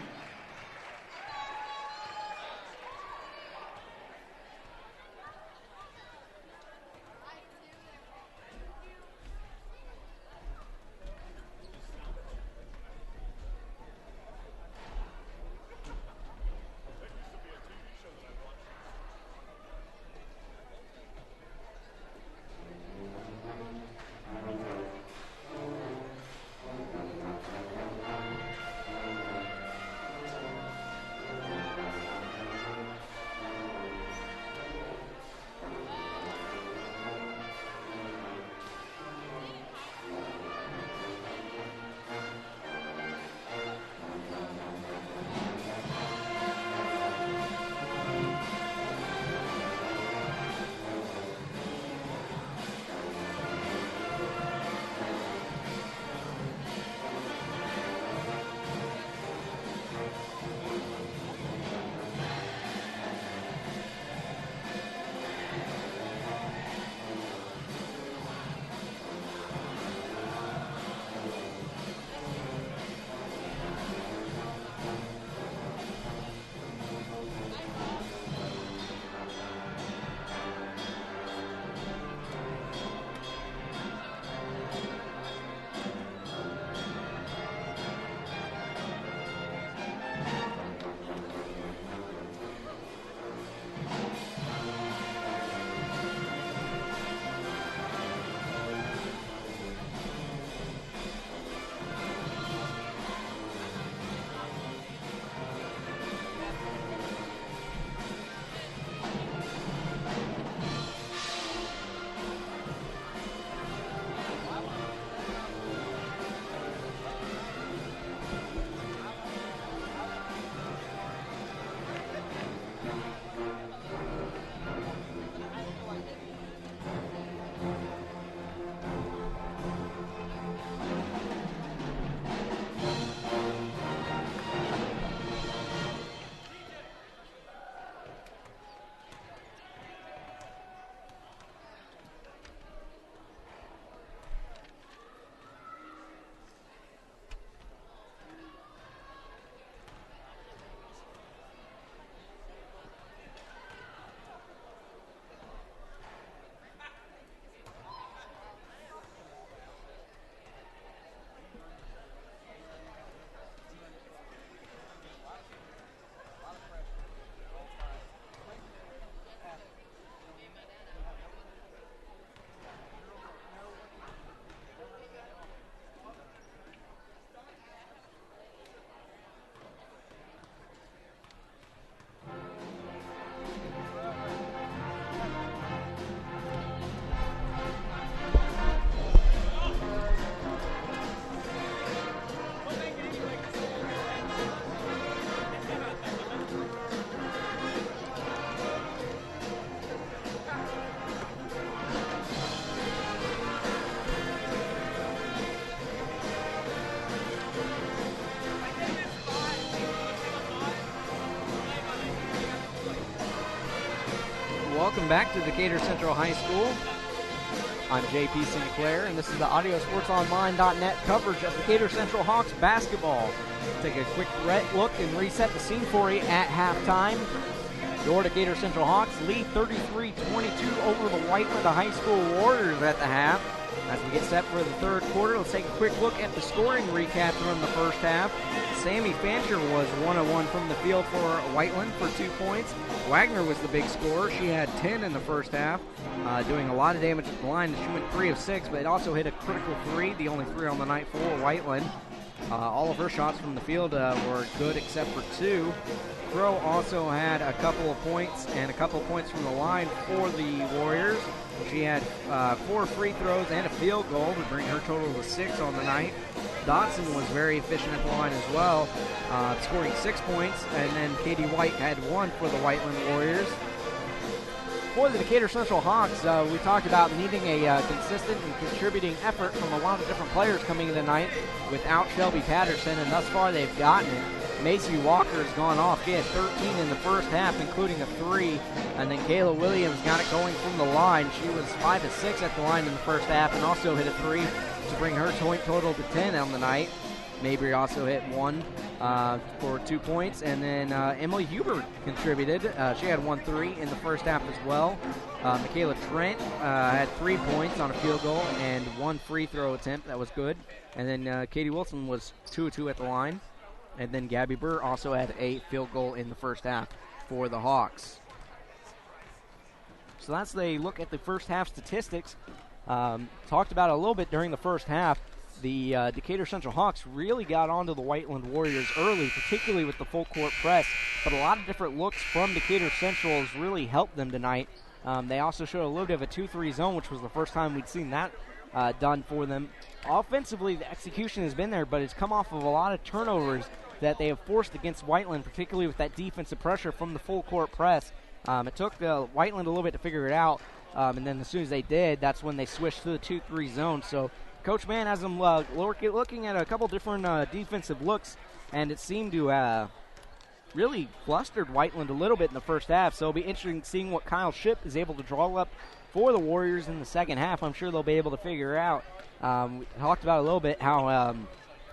Welcome back to Decatur Central High School. I'm JP Sinclair, and this is the AudioSportsOnline.net coverage of Decatur Central Hawks basketball. Take a quick look and reset the scene for you at halftime. Your Decatur Central Hawks lead 33-22 over the Whiteland High School Warriors at the half. As we get set for the third quarter, let's take a quick look at the scoring recap from the first half. Sammy Fancher was 1-1 from the field for Whiteland for 2 points. Wagner was the big scorer. She had 10 in the first half, doing a lot of damage at the line. She went 3 of 6, but also hit a critical 3, the only 3 on the night for Whiteland. All of her shots from the field were good except for 2. Crow also had a couple of points and a couple of points from the line for the Warriors. She had 4 free throws and a field goal to bring her total to 6 on the night. Dotson was very efficient at the line as well, scoring 6 points, and then Katie White had 1 for the Whiteland Warriors. For the Decatur Central Hawks, we talked about needing a consistent and contributing effort from a lot of different players coming in tonight without Shelby Patterson, and thus far they've gotten it. Macy Walker has gone off. She had 13 in the first half, including a 3. And then Kayla Williams got it going from the line. She was 5 of 6 at the line in the first half and also hit a 3 to bring her point total to 10 on the night. Mabry also hit 1 for 2 points. And then Emily Huber contributed. She had 1 3 in the first half as well. Michaela Trent had 3 points on a field goal and 1 free throw attempt. That was good. And then Katie Wilson was 2 of 2 at the line. And then Gabby Burr also had a field goal in the first half for the Hawks. So that's a look at the first half statistics. Talked about it a little bit during the first half. The Decatur Central Hawks really got onto the Whiteland Warriors early, particularly with the full court press. But a lot of different looks from Decatur Central has really helped them tonight. They also showed a little bit of a 2-3 zone, which was the first time we'd seen that done for them. Offensively, the execution has been there, but it's come off of a lot of turnovers that they have forced against Whiteland, particularly with that defensive pressure from the full court press. It took Whiteland a little bit to figure it out, and then as soon as they did, that's when they switched to the 2-3 zone. So Coach Mann has them looking at a couple different defensive looks, and it seemed to really flustered Whiteland a little bit in the first half. So it'll be interesting seeing what Kyle Shipp is able to draw up for the Warriors in the second half. I'm sure they'll be able to figure out. We talked about a little bit how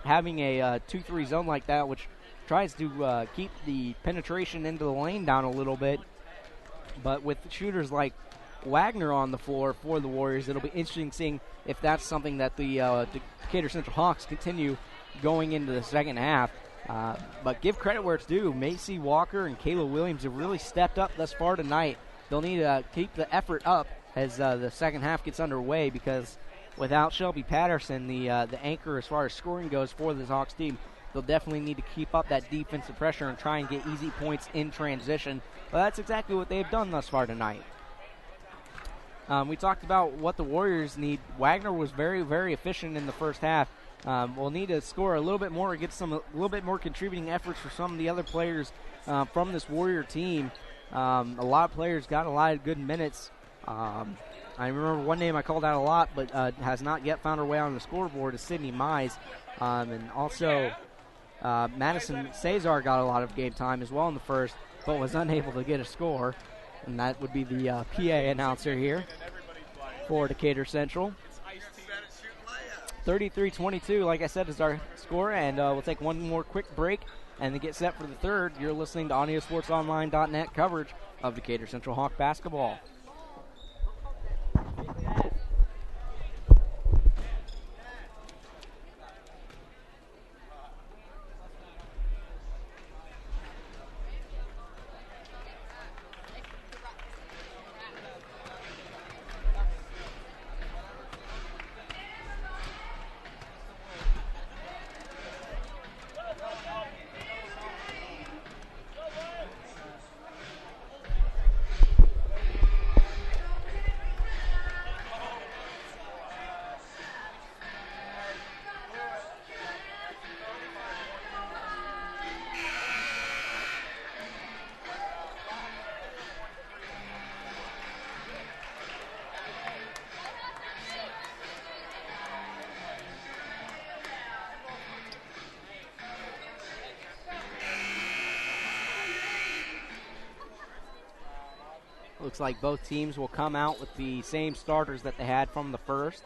having a 2-3 zone like that, which tries to keep the penetration into the lane down a little bit. But with shooters like Wagner on the floor for the Warriors, it'll be interesting seeing if that's something that the Decatur Central Hawks continue going into the second half. But give credit where it's due. Macy Walker and Kayla Williams have really stepped up thus far tonight. They'll need to keep the effort up as the second half gets underway, because without Shelby Patterson, the anchor as far as scoring goes for the Hawks team, they'll definitely need to keep up that defensive pressure and try and get easy points in transition. But that's exactly what they've done thus far tonight. We talked about what the Warriors need. Wagner was very, very efficient in the first half. We'll need to score a little bit more, get a little bit more contributing efforts for some of the other players from this Warrior team. A lot of players got a lot of good minutes. I remember one name I called out a lot, but has not yet found her way on the scoreboard, is Sydney Mize. And also Madison Cesar got a lot of game time as well in the first, but was unable to get a score. And that would be the PA announcer here for Decatur Central. 33-22, like I said, is our score, and we'll take one more quick break and then get set for the third. You're listening to AudioSportsOnline.net coverage of Decatur Central Hawk basketball. Looks like both teams will come out with the same starters that they had from the first.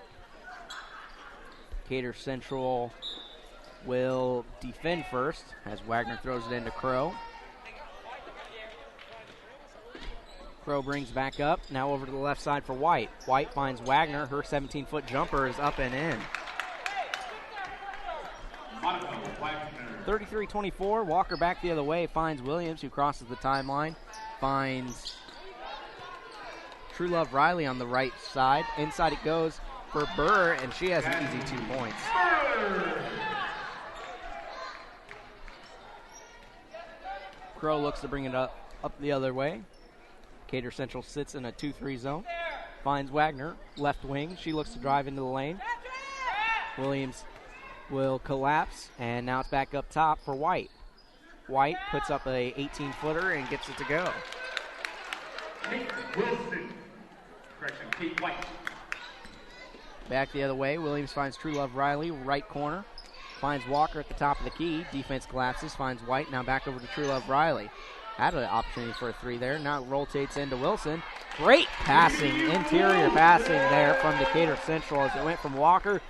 Decatur Central will defend first as Wagner throws it into Crow. Crow brings back up. Now over to the left side for White. White finds Wagner. Her 17-foot jumper is up and in. 33-24. Walker back the other way. Finds Williams, who crosses the timeline. Finds True Love Riley on the right side. Inside it goes for Burr, and she has an easy 2 points. Crow looks to bring it up the other way. Decatur Central sits in a 2-3 zone. Finds Wagner, left wing. She looks to drive into the lane. Williams will collapse, and now it's back up top for White. White puts up a 18-footer and gets it to go. Kate Wilson. Correction, Kate White. Back the other way. Williams finds True Love Riley, right corner. Finds Walker at the top of the key. Defense collapses. Finds White. Now back over to True Love Riley. Had an opportunity for a 3 there. Now it rotates into Wilson. Great passing, interior passing there from Decatur Central as it went from Walker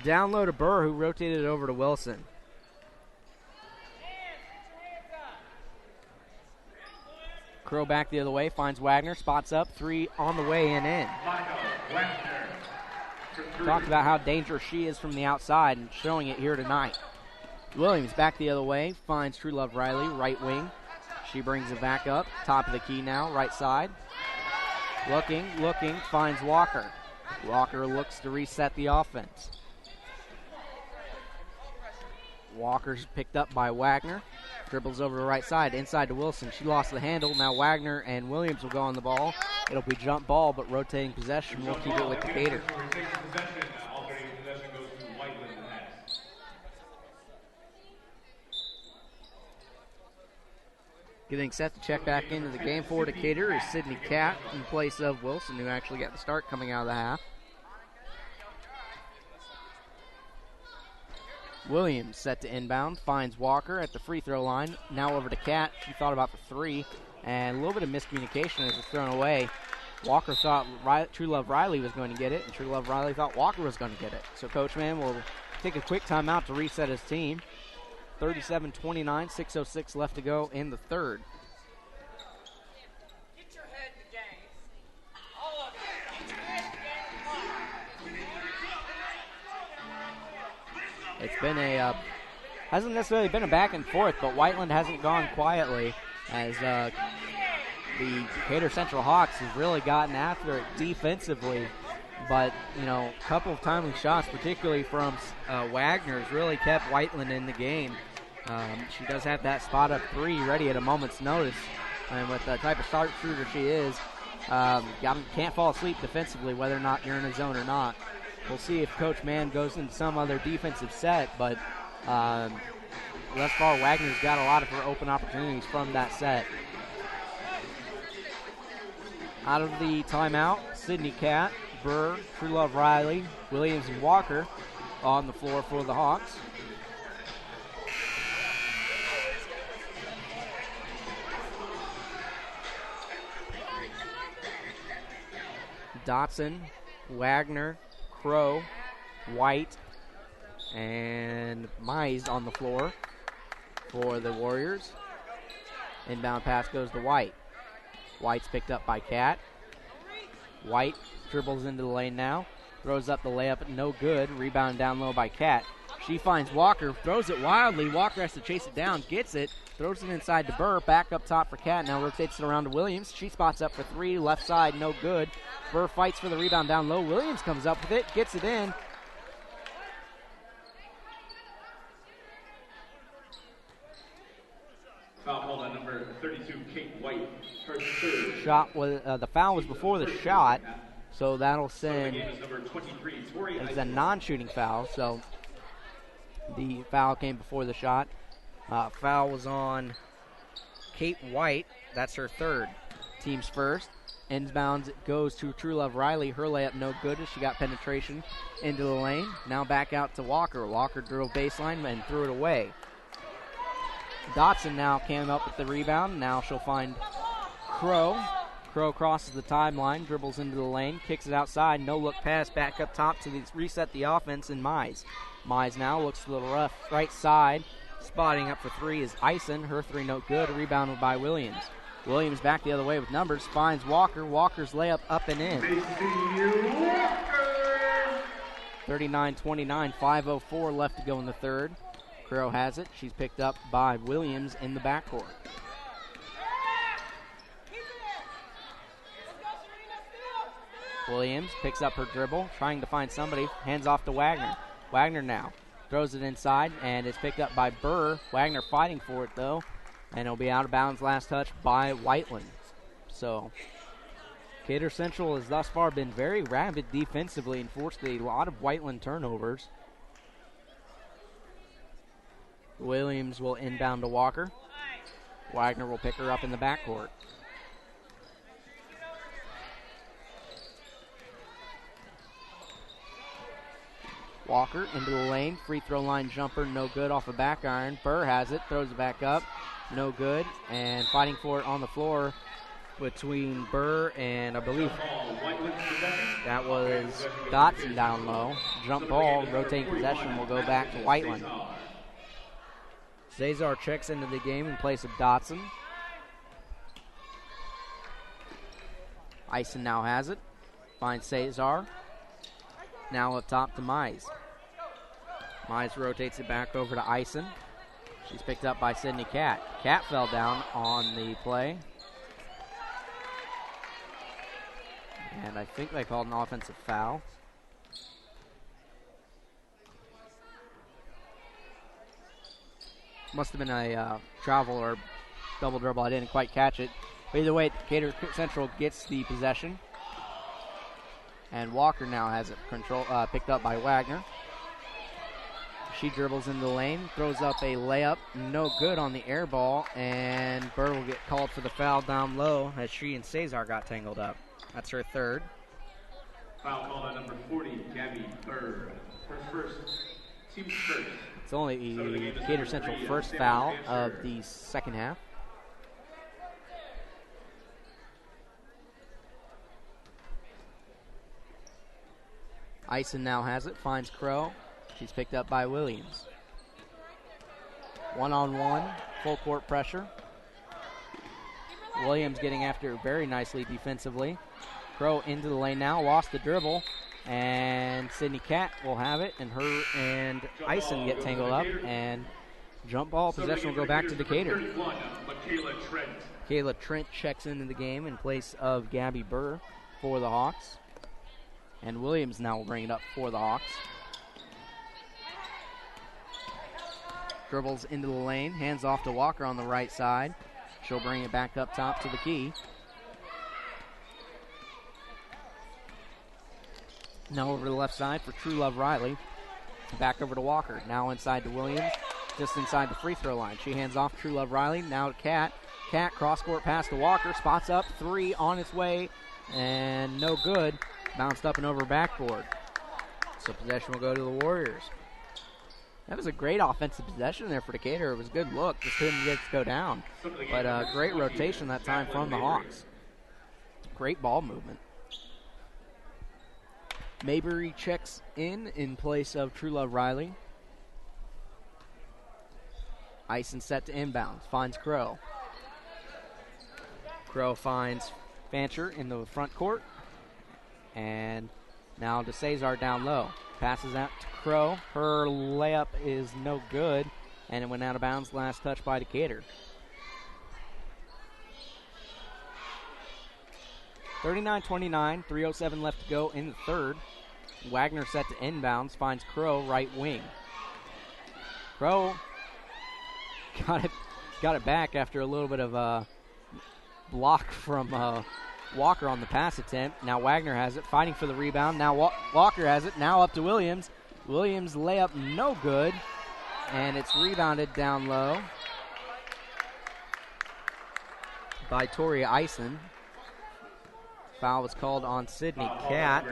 down low to Burr, who rotated it over to Wilson. Crow back the other way. Finds Wagner. Spots up. 3 on the way and in. Talked about how dangerous she is from the outside and showing it here tonight. Williams back the other way. Finds True Love Riley, right wing. She brings it back up. Top of the key now, right side. Looking, finds Walker. Walker looks to reset the offense. Walker's picked up by Wagner. Dribbles over to the right side, inside to Wilson. She lost the handle. Now Wagner and Williams will go on the ball. It'll be jump ball, but rotating possession will keep it with Decatur. Getting set to check back into the game for Decatur is Sydney Catt in place of Wilson, who actually got the start coming out of the half. Williams set to inbound, finds Walker at the free throw line. Now over to Catt. She thought about the 3, and a little bit of miscommunication as it's thrown away. Walker thought True Love Riley was going to get it, and True Love Riley thought Walker was going to get it. So Coach Mann will take a quick timeout to reset his team. 37-29, 6:06 left to go in the third. It's been hasn't necessarily been a back and forth, but Whiteland hasn't gone quietly as the Decatur Central Hawks have really gotten after it defensively. But, a couple of timely shots, particularly from Wagner, has really kept Whiteland in the game. She does have that spot up 3 ready at a moment's notice. And with the type of start shooter she is, can't fall asleep defensively, whether or not you're in a zone or not. We'll see if Coach Mann goes into some other defensive set, but thus far Wagner's got a lot of her open opportunities from that set. Out of the timeout, Sydney Catt, Burr, True Love Riley, Williams, and Walker on the floor for the Hawks. Dotson, Wagner, Crow, White, and Mize on the floor for the Warriors. Inbound pass goes to White. White's picked up by Catt. White dribbles into the lane now. Throws up the layup, no good. Rebound down low by Catt. She finds Walker, throws it wildly. Walker has to chase it down, gets it, throws it inside to Burr. Back up top for Catt, now rotates it around to Williams. She spots up for 3, left side, no good. Burr fights for the rebound down low. Williams comes up with it, gets it in. Foul called on number 32, Kate White. Her third. Shot was the foul was before the shot, so that'll send. It's a non-shooting foul, so the foul came before the shot. Foul was on Kate White. That's her third. Team's first. Inbounds goes to True Love Riley. Her layup no good as she got penetration into the lane. Now back out to Walker. Walker drove baseline and threw it away. Dotson now came up with the rebound. Now she'll find Crow. Crow crosses the timeline, dribbles into the lane, kicks it outside. No look pass back up top to reset the offense in Mize. Mize now looks to the right side. Spotting up for 3 is Ison. Her 3 no good. Rebounded by Williams. Williams back the other way with numbers, finds Walker. Walker's layup up and in. 39-29, 5:04 left to go in the third. Crow has it. She's picked up by Williams in the backcourt. Williams picks up her dribble, trying to find somebody, hands off to Wagner. Wagner now throws it inside, and it's picked up by Burr. Wagner fighting for it, though, and it'll be out of bounds last touch by Whiteland. So Decatur Central has thus far been very rapid defensively and forced a lot of Whiteland turnovers. Williams will inbound to Walker. Wagner will pick her up in the backcourt. Walker into the lane, free throw line jumper, no good off a back iron. Burr has it, throws it back up, no good, and fighting for it on the floor between Burr and I believe that was Dotson down low. Jump ball, rotating possession will go back to Whiteland. Cesar checks into the game in place of Dotson. Ison now has it, finds Cesar. Now up top to Mize. Mize rotates it back over to Ison. She's picked up by Sydney Cat. Cat fell down on the play. And I think they called an offensive foul. Must have been a travel or double dribble. I didn't quite catch it. But either way, Decatur Central gets the possession. And Walker now has it picked up by Wagner. She dribbles into the lane, throws up a layup, no good on the air ball, and Burr will get called for the foul down low as she and Cesar got tangled up. That's her third. Foul called on number 40, Gabby Burr. Her first, team's first. It's only the Decatur Central first foul of the second half. Ison now has it, finds Crow. She's picked up by Williams. One-on-one, full court pressure. Williams getting after it very nicely defensively. Crow into the lane now, lost the dribble, and Sydney Cat will have it, and her and Ison get tangled up, and jump ball possession will go back to Decatur. Kayla Trent checks into the game in place of Gabby Burr for the Hawks. And Williams now will bring it up for the Hawks. Dribbles into the lane, hands off to Walker on the right side. She'll bring it back up top to the key. Now over to the left side for True Love Riley. Back over to Walker. Now inside to Williams, just inside the free throw line. She hands off True Love Riley. Now to Cat. Cat cross-court pass to Walker. Spots up, three on its way, and no good. Bounced up and over backboard. So possession will go to the Warriors. That was a great offensive possession there for Decatur. It was a good look. Just couldn't get it to go down. But great rotation that time from the Hawks. Great ball movement. Maybury checks in place of True Love Riley. Ison set to inbound. Finds Crow. Crow finds Fancher in the front court. And now to Cesar down low. Passes out to Crow. Her layup is no good, and it went out of bounds. Last touch by Decatur. 39-29, 3:07 left to go in the third. Wagner set to inbounds, finds Crow right wing. Crow got it back after a little bit of a block from Walker on the pass attempt. Now Wagner has it, fighting for the rebound. Now Walker has it, now up to Williams. Williams layup no good, and it's rebounded down low by Tori Ison. Foul was called on Sydney Cat.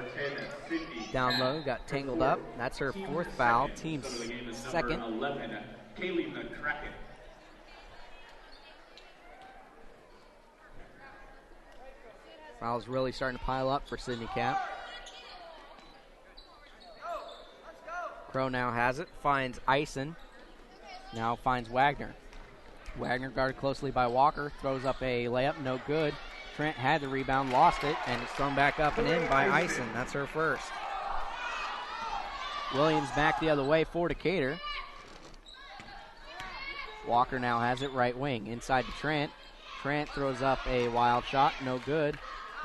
Down low, got tangled up. That's her fourth foul, team's second. Foul's really starting to pile up for Sydney Cat. Crow now has it, finds Ison. Now finds Wagner. Wagner guarded closely by Walker. Throws up a layup, no good. Trent had the rebound, lost it, and it's thrown back up and in by Eisen. That's her first. Williams back the other way for Decatur. Walker now has it right wing. Inside to Trent. Trent throws up a wild shot, no good.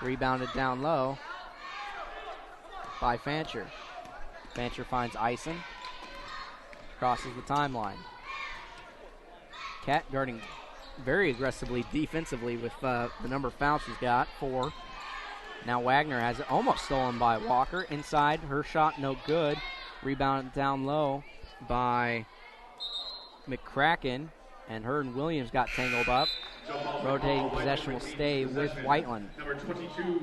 Rebounded down low by Fancher. Fancher finds Eisen. Crosses the timeline. Cat guarding very aggressively defensively with the number of fouls she's got, 4. Now Wagner has it almost stolen by Walker. Inside, her shot no good. Rebounded down low by McCracken, and her and Williams got tangled up. Rotating possession will stay with Whiteland. Number 22,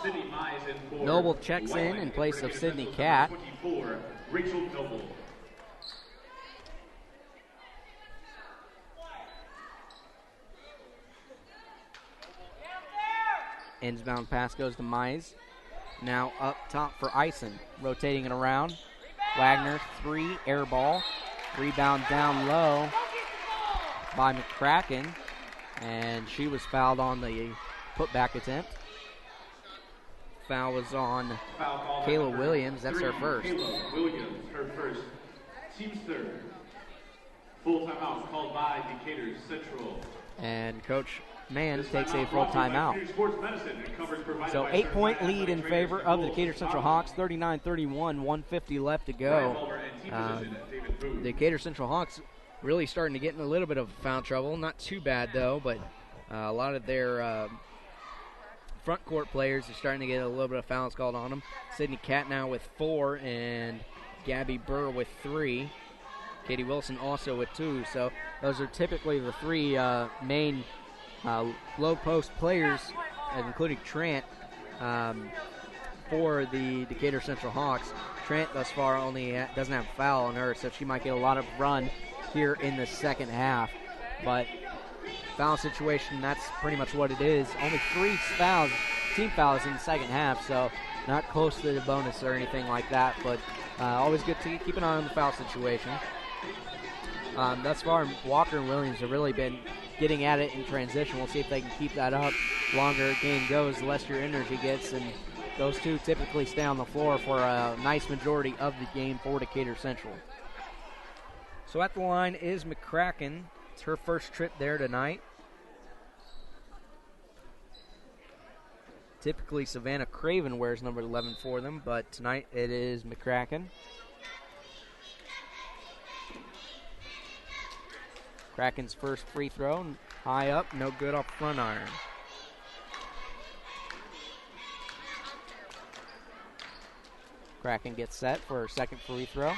Sydney Mize in for Noble checks in place of Sydney Cat. 24, Rachel Noble. Inbound pass goes to Mize. Now up top for Eisen. Rotating it around. Wagner, 3, air ball. Rebound down low by McCracken. And she was fouled on the putback attempt. Foul was on Kayla Williams. That's her first. Kayla Williams, her first. Team's third. Full timeout called by Decatur Central. And Coach Mann takes a full timeout. So 8-point lead in favor of the Decatur Central Hawks, 39-31, 150 left to go. Decatur Central Hawks really starting to get in a little bit of foul trouble. Not too bad, though, but a lot of their front court players are starting to get a little bit of fouls called on them. Sydney Cat now with 4, and Gabby Burr with 3. Katie Wilson also with 2. So those are typically the 3 main low post players, including Trent, for the Decatur Central Hawks. Trent thus far only doesn't have a foul on her, so she might get a lot of run here in the second half. But foul situation, that's pretty much what it is. Only 3 fouls, team fouls in the second half, so not close to the bonus or anything like that, but always good to keep an eye on the foul situation. Thus far, Walker and Williams have really been getting at it in transition. We'll see if they can keep that up. The longer the game goes, the less your energy gets, and those two typically stay on the floor for a nice majority of the game for Decatur Central. So at the line is McCracken. It's her first trip there tonight. Typically, Savannah Craven wears number 11 for them, but tonight it is McCracken. Kraken's first free throw, high up, no good off front iron. Kraken gets set for her second free throw.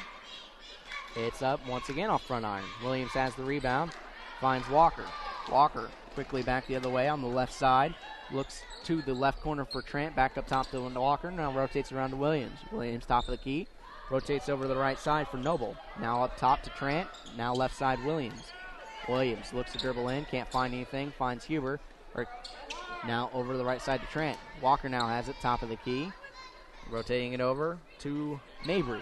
It's up once again off front iron. Williams has the rebound, finds Walker. Walker quickly back the other way on the left side. Looks to the left corner for Trent, back up top to Walker, now rotates around to Williams. Williams top of the key, rotates over to the right side for Noble. Now up top to Trent, now left side Williams. Williams looks to dribble in, can't find anything, finds Huber. Now over to the right side to Trent. Walker now has it, top of the key. Rotating it over to Mabry.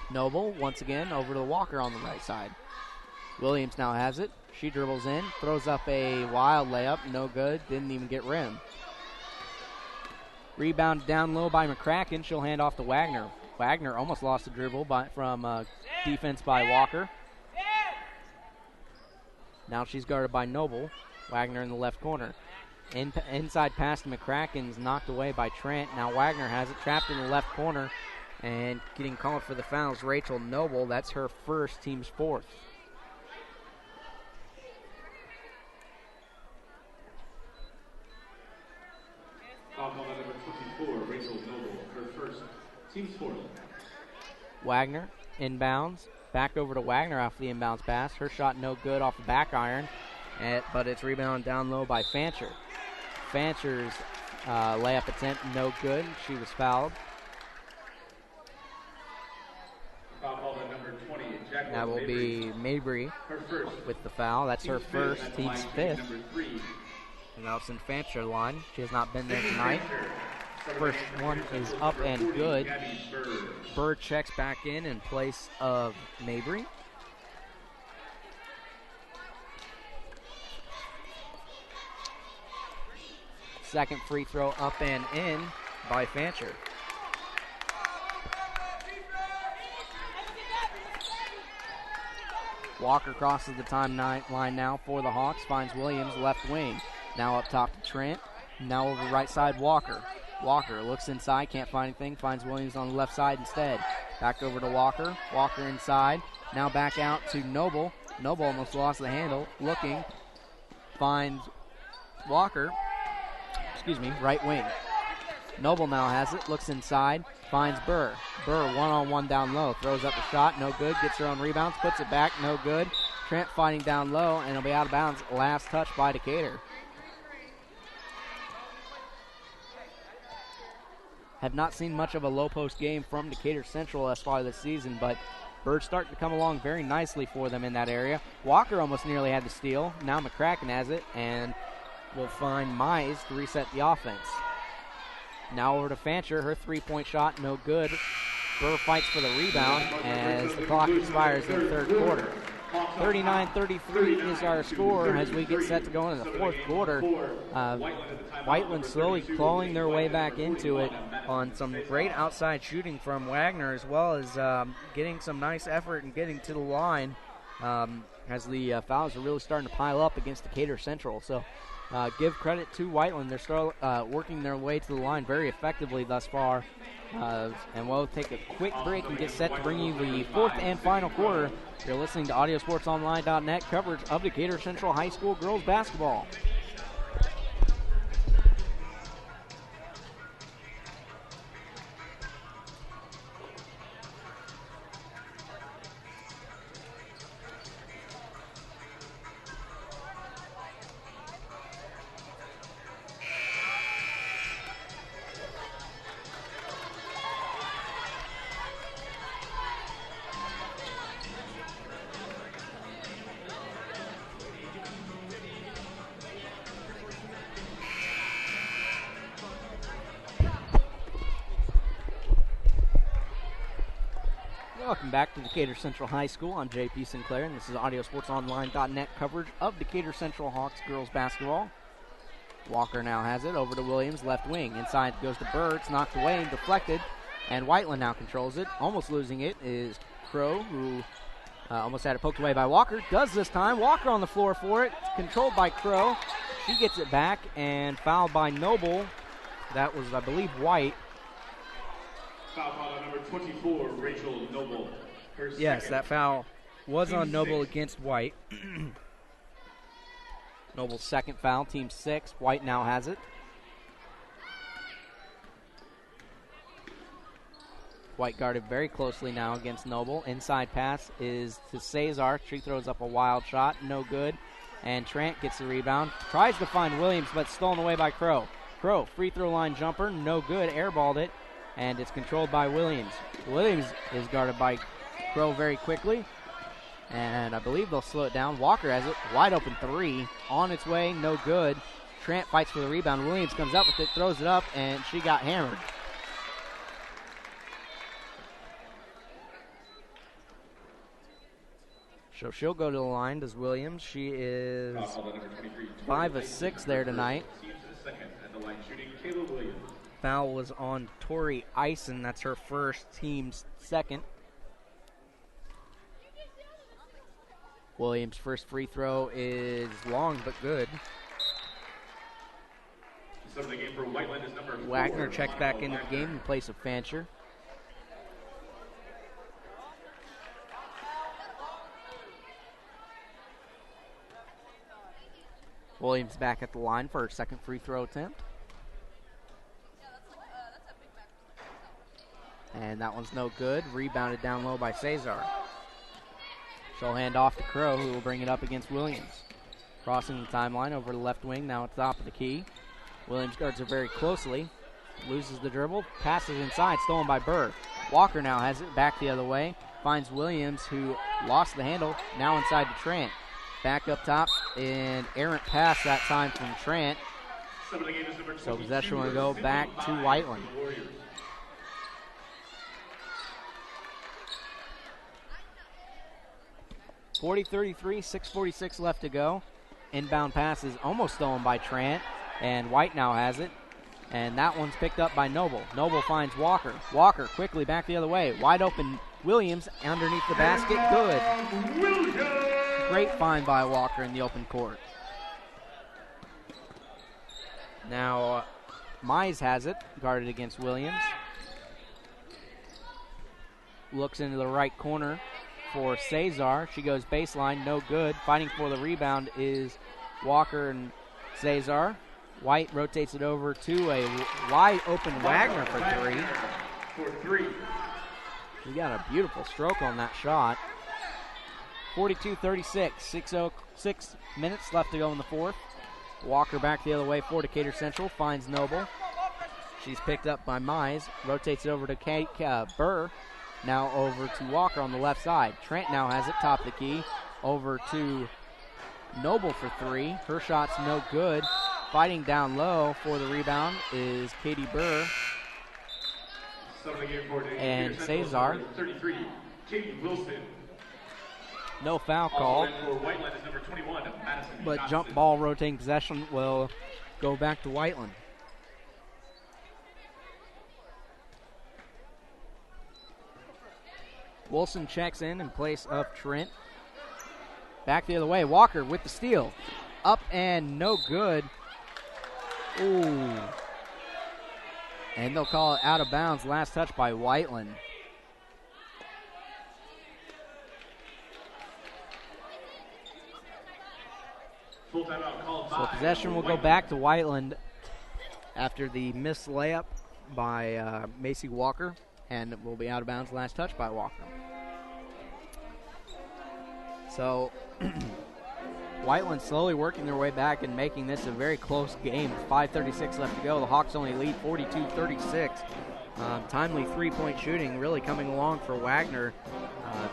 Noble, once again, over to Walker on the right side. Williams now has it. She dribbles in, throws up a wild layup, no good, didn't even get rim. Rebound down low by McCracken. She'll hand off to Wagner. Wagner almost lost the dribble from defense by Walker. Now she's guarded by Noble. Wagner in the left corner. Inside pass to McCracken's knocked away by Trent. Now Wagner has it trapped in the left corner. And getting called for the fouls, Rachel Noble. That's her first, team's fourth. Foul call number 24, Rachel Noble, her first, team's fourth. Wagner inbounds. Back over to Wagner off the inbounds pass. Her shot no good off the back iron, but it's rebounded down low by Fancher. Fancher's layup attempt no good. She was fouled. Foul call number 20, Jacqueline That will be Mabry with the foul. That's her first, team's fifth. And Nelson Fancher line. She has not been there tonight. First one is up and good. Bird checks back in place of Mabry. Second free throw up and in by Fancher. Walker crosses the timeline now for the Hawks. Finds Williams, left wing. Now up top to Trent. Now over right side, Walker. Walker looks inside, can't find anything. Finds Williams on the left side instead. Back over to Walker. Walker inside. Now back out to Noble. Noble almost lost the handle. Looking. Finds Walker. Right wing. Noble now has it. Looks inside. Finds Burr. Burr one-on-one down low. Throws up a shot. No good. Gets her own rebounds. Puts it back. No good. Trent fighting down low, and it'll be out of bounds. Last touch by Decatur. Have not seen much of a low post game from Decatur Central thus far this season, but Bird's starting to come along very nicely for them in that area. Walker almost nearly had the steal. Now McCracken has it, and will find Mize to reset the offense. Now over to Fancher. Her three-point shot, no good. Burr fights for the rebound as the clock expires in the third quarter. 39-33 is our score as we get set to go into the fourth quarter. Whiteland slowly clawing their way back into it on some great outside shooting from Wagner, as well as getting some nice effort and getting to the line as the fouls are really starting to pile up against Decatur Central. So give credit to Whiteland. They're still working their way to the line very effectively thus far. And we'll take a quick break and get set to bring you the fourth and final quarter. You're listening to AudioSportsOnline.net coverage of Decatur Central High School girls basketball. Welcome back to Decatur Central High School. I'm JP Sinclair, and this is AudioSportsOnline.net coverage of Decatur Central Hawks girls basketball. Walker now has it over to Williams, left wing. Inside goes to Burr. It's knocked away and deflected, and Whiteland now controls it. Almost losing it is Crow, who almost had it poked away by Walker. Does this time. Walker on the floor for it. Controlled by Crow. She gets it back and fouled by Noble. That was, I believe, White. Foul on number 24, Rachel Noble. Yes, that foul was on Noble against White. Noble's second foul, team 6. White now has it. White guarded very closely now against Noble. Inside pass is to Cesar. She throws up a wild shot, no good. And Trent gets the rebound. Tries to find Williams, but stolen away by Crow. Crow, free throw line jumper, no good. Airballed it. And it's controlled by Williams. Williams is guarded by Crow very quickly. And I believe they'll slow it down. Walker has it. Wide open three. On its way. No good. Trent fights for the rebound. Williams comes up with it. Throws it up. And she got hammered. So she'll go to the line. Does Williams. She is 5 of 6 there tonight. Foul was on Tori Eisen. That's her first, team's second. Williams' first free throw is long but good. Wagner checks back into the game in place of Fancher. Williams back at the line for her second free throw attempt. And that one's no good. Rebounded down low by Cesar. She'll hand off to Crow, who will bring it up against Williams. Crossing the timeline over to left wing, now at the top of the key. Williams guards her very closely. Loses the dribble. Passes inside, stolen by Burr. Walker now has it back the other way. Finds Williams, who lost the handle. Now inside to Trent. Back up top, and errant pass that time from Trent. So possession will go back to Whiteland. 40-33, 6:46 left to go. Inbound pass is almost stolen by Trent. And White now has it. And that one's picked up by Noble. Noble finds Walker. Walker quickly back the other way. Wide open Williams underneath the basket. Good. Great find by Walker in the open court. Now Mize has it, guarded against Williams. Looks into the right corner for Cesar. She goes baseline, no good. Fighting for the rebound is Walker and Cesar. White rotates it over to a wide open Wagner for three. We got a beautiful stroke on that shot. 42-36, 6 minutes left to go in the fourth. Walker back the other way for Decatur Central, finds Noble. She's picked up by Mize, rotates it over to Burr. Now over to Walker on the left side. Trent now has it, top of the key. Over to Noble for three. Her shot's no good. Fighting down low for the rebound is Katie Burr. And Cesar. 33, Katie Wilson. No foul call. For Whiteland is number 21, Madison But Johnson. jump ball rotating possession will go back to Whiteland. Wilson checks in place of Trent. Back the other way. Walker with the steal. Up and no good. Ooh. And they'll call it out of bounds. Last touch by Whiteland. Full timeout called So by possession will go back to Whiteland after the missed layup by Macy Walker. And it will be out of bounds. Last touch by Walker. So Whiteland slowly working their way back and making this a very close game. 5:36 left to go. The Hawks only lead 42-36. Timely three-point shooting really coming along for Wagner.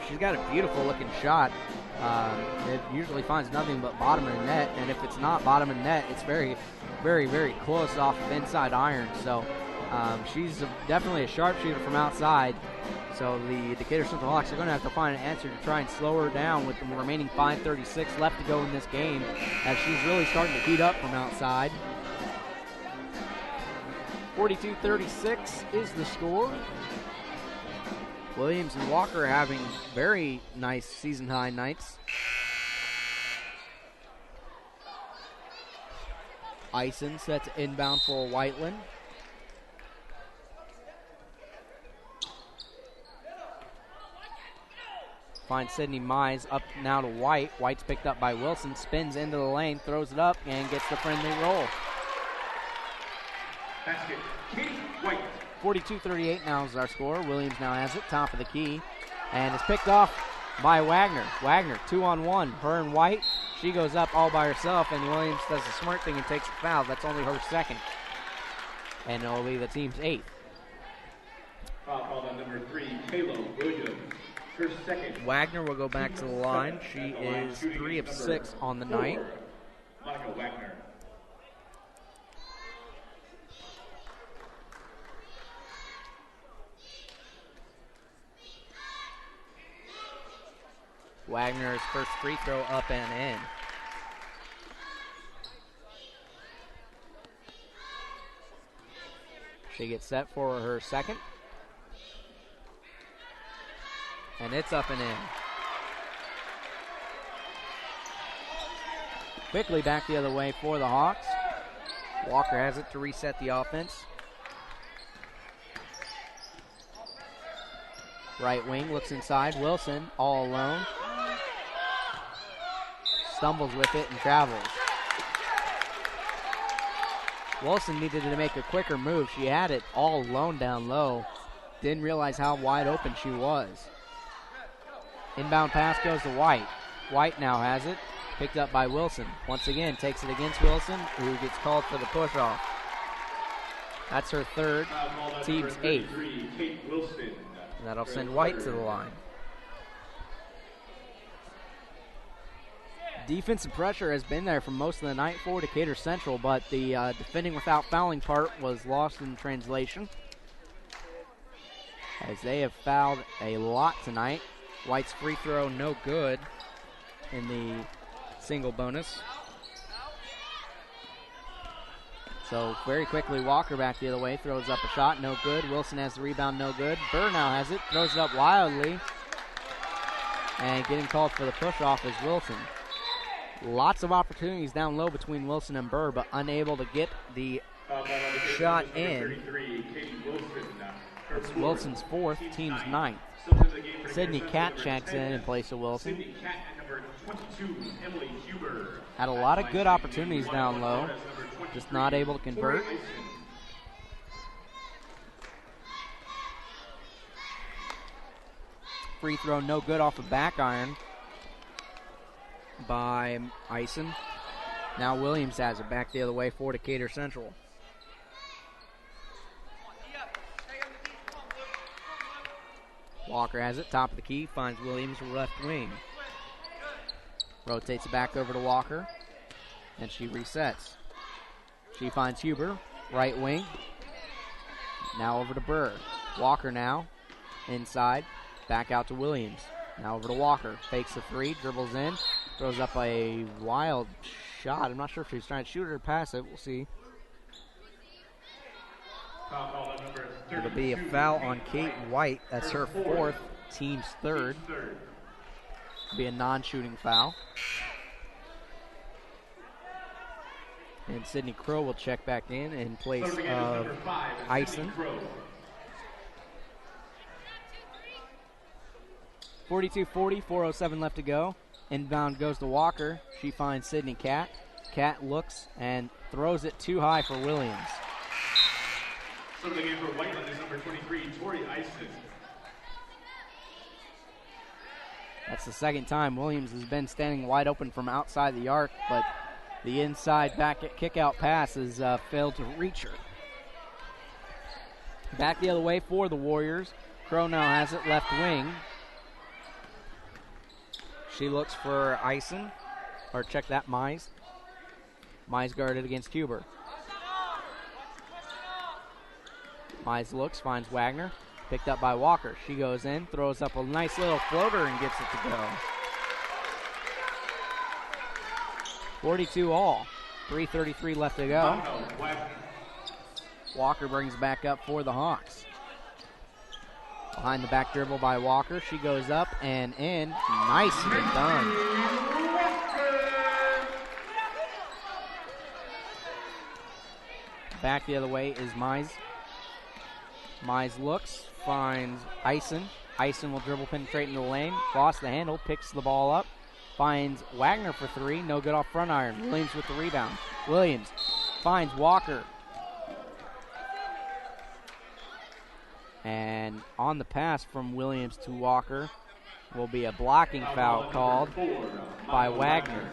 She's got a beautiful looking shot. It usually finds nothing but bottom of the net, and if it's not bottom of the net, it's very, very, very close off of inside iron. So she's definitely a sharpshooter from outside. So the Decatur Central Hawks are going to have to find an answer to try and slow her down with the remaining 5:36 left to go in this game, as she's really starting to heat up from outside. 42-36 is the score. Williams and Walker are having very nice season-high nights. Ison sets inbound for Whiteland. Finds Sydney Mize up now to White. White's picked up by Wilson, spins into the lane, throws it up, and gets the friendly roll. Basket, Katie White. 42-38 now is our score. Williams now has it, top of the key, and it's picked off by Wagner. Wagner, 2-on-1, her and White. She goes up all by herself, and Williams does the smart thing and takes a foul. That's only her second, and it'll be the team's eighth. Foul called on number 3, Kayla Williams. Her second. Wagner will go back to the line. She is 3 of 6 on the night. Monica Wagner. Wagner's first free throw up and in. She gets set for her second. And it's up and in. Quickly back the other way for the Hawks. Walker has it to reset the offense. Right wing looks inside. Wilson all alone. Stumbles with it and travels. Wilson needed to make a quicker move. She had it all alone down low. Didn't realize how wide open she was. Inbound pass goes to White. White now has it. Picked up by Wilson. Once again, takes it against Wilson, who gets called for the push-off. That's her third, team's eighth. And that'll send White to the line. Defensive pressure has been there for most of the night for Decatur Central, but the defending without fouling part was lost in translation, as they have fouled a lot tonight. White's free throw no good in the single bonus. So very quickly, Walker back the other way, throws up a shot, no good. Wilson has the rebound, no good. Burr now has it, throws it up wildly. And getting called for the push-off is Wilson. Lots of opportunities down low between Wilson and Burr, but unable to get the shot in. It's Wilson's fourth, team's ninth. Sydney Cat checks in place of Wilson. Had a lot of good opportunities down low, just not able to convert. Free throw no good off a back iron by Eisen. Now Williams has it back the other way for Decatur Central. Walker has it, top of the key, finds Williams left wing. Rotates it back over to Walker, and she resets. She finds Huber, right wing. Now over to Burr. Walker now, inside, back out to Williams. Now over to Walker, fakes the three, dribbles in, throws up a wild shot. I'm not sure if she's trying to shoot it or pass it, we'll see. It'll be a foul on Kate White. That's her fourth, team's third. It'll be a non-shooting foul. And Sydney Crow will check back in place of Eisen. 42-40, 4:07 left to go. Inbound goes to Walker. She finds Sydney Cat. Cat looks and throws it too high for Williams. So the game for Whiteland is number 23, Tori Eisen. That's the second time Williams has been standing wide open from outside the arc, but the inside back kick-out pass has failed to reach her. Back the other way for the Warriors. Crow now has it left wing. She looks for Eisen, or check that, Mize. Mize guarded against Huber. Mize looks, finds Wagner. Picked up by Walker. She goes in, throws up a nice little floater and gets it to go. 42 all. 3:33 left to go. Walker brings back up for the Hawks. Behind the back dribble by Walker. She goes up and in. Nicely done. Back the other way is Mize. Mize looks, finds Eisen. Eisen will dribble penetrate into the lane. Lost the handle, picks the ball up. Finds Wagner for three. No good off front iron. Williams with the rebound. Williams finds Walker. And on the pass from Williams to Walker will be a blocking foul called by Wagner.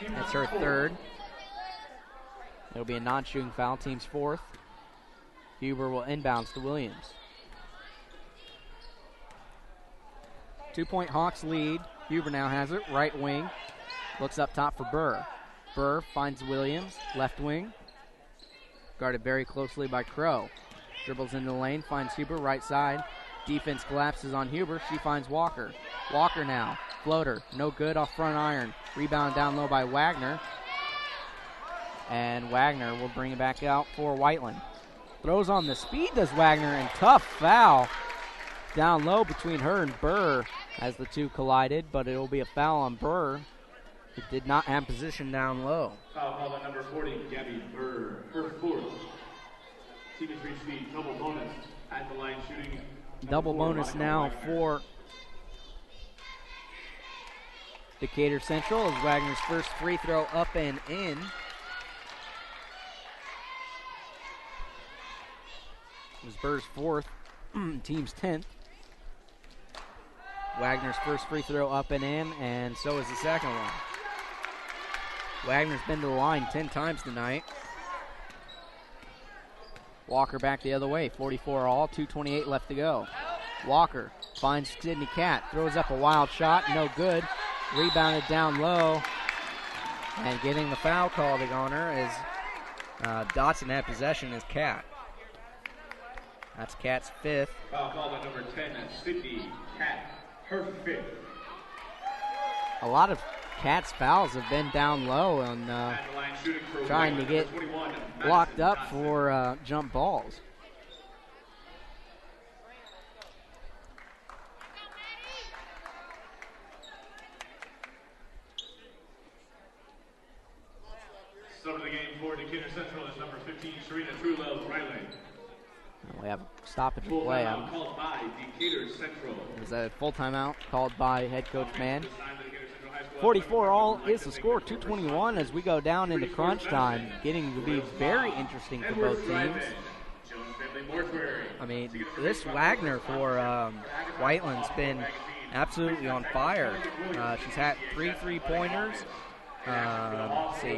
That's her third. It'll be a non-shooting foul, team's fourth. Huber will inbounds to Williams. 2-point Hawks lead. Huber now has it, right wing. Looks up top for Burr. Burr finds Williams, left wing. Guarded very closely by Crow. Dribbles into the lane, finds Huber, right side. Defense collapses on Huber. She finds Walker. Walker now, floater, no good off front iron. Rebound down low by Wagner. And Wagner will bring it back out for Whiteland. Throws on the speed, does Wagner, and tough foul down low between her and Burr as the two collided, but it will be a foul on Burr, who did not have position down low. Foul called on number 40, Gabby Burr, her fourth. Team has reached the double bonus at the line shooting. Double bonus now for Decatur Central as Wagner's first free throw up and in. It was Burr's fourth, team's 10th. Wagner's first free throw up and in, and so is the second one. Wagner's been to the line 10 times tonight. Walker back the other way, 44 all, 2:28 left to go. Walker finds Sydney Cat, throws up a wild shot, no good. Rebounded down low, and getting the foul called on her is Dotson had possession as Cat. That's Cat's fifth. Foul called on number 10, Sydney Cat, her fifth. A lot of Cats fouls have been down low and trying to get blocked up for jump balls. Start of the game for Decatur Central is number 15, Sharina Trulove Riley. We have a stoppage of play. Called by Decatur Central. Is that a full timeout called by head coach Mann? 44-all is the score, 2:21 as we go down into crunch time, getting to be very interesting for both teams. I mean, this Wagner for Whiteland's been absolutely on fire. She's had 3 3-pointers. Let's see.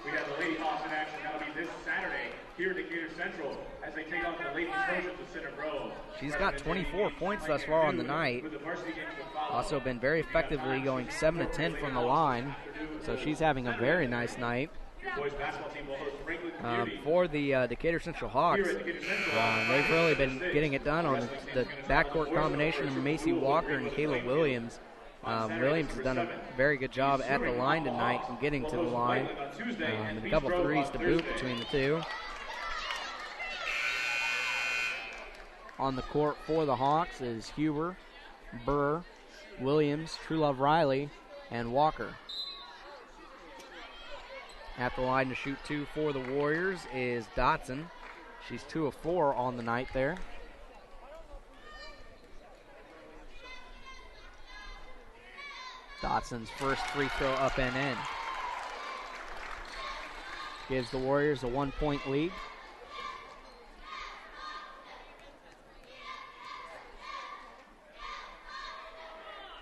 We have the Lady Hawks in action. That'll be this Saturday here at Decatur Central as they take on the Lady Trojans of Center Grove. She's got 24 points thus far on the night. Also been very effectively going 7 of 10 from the line. So she's having a very nice night. For the Decatur Central Hawks, they've really been getting it done on the backcourt combination of Macy Walker and Kayla Williams. Williams has done a very good job at the line tonight and getting to the line. And a couple threes to boot between the two. On the court for the Hawks is Huber, Burr, Williams, Trulove Riley, and Walker. At the line to shoot 2 for the Warriors is Dotson. She's 2 of 4 on the night there. Dotson's first free throw up and in. Gives the Warriors a 1-point lead.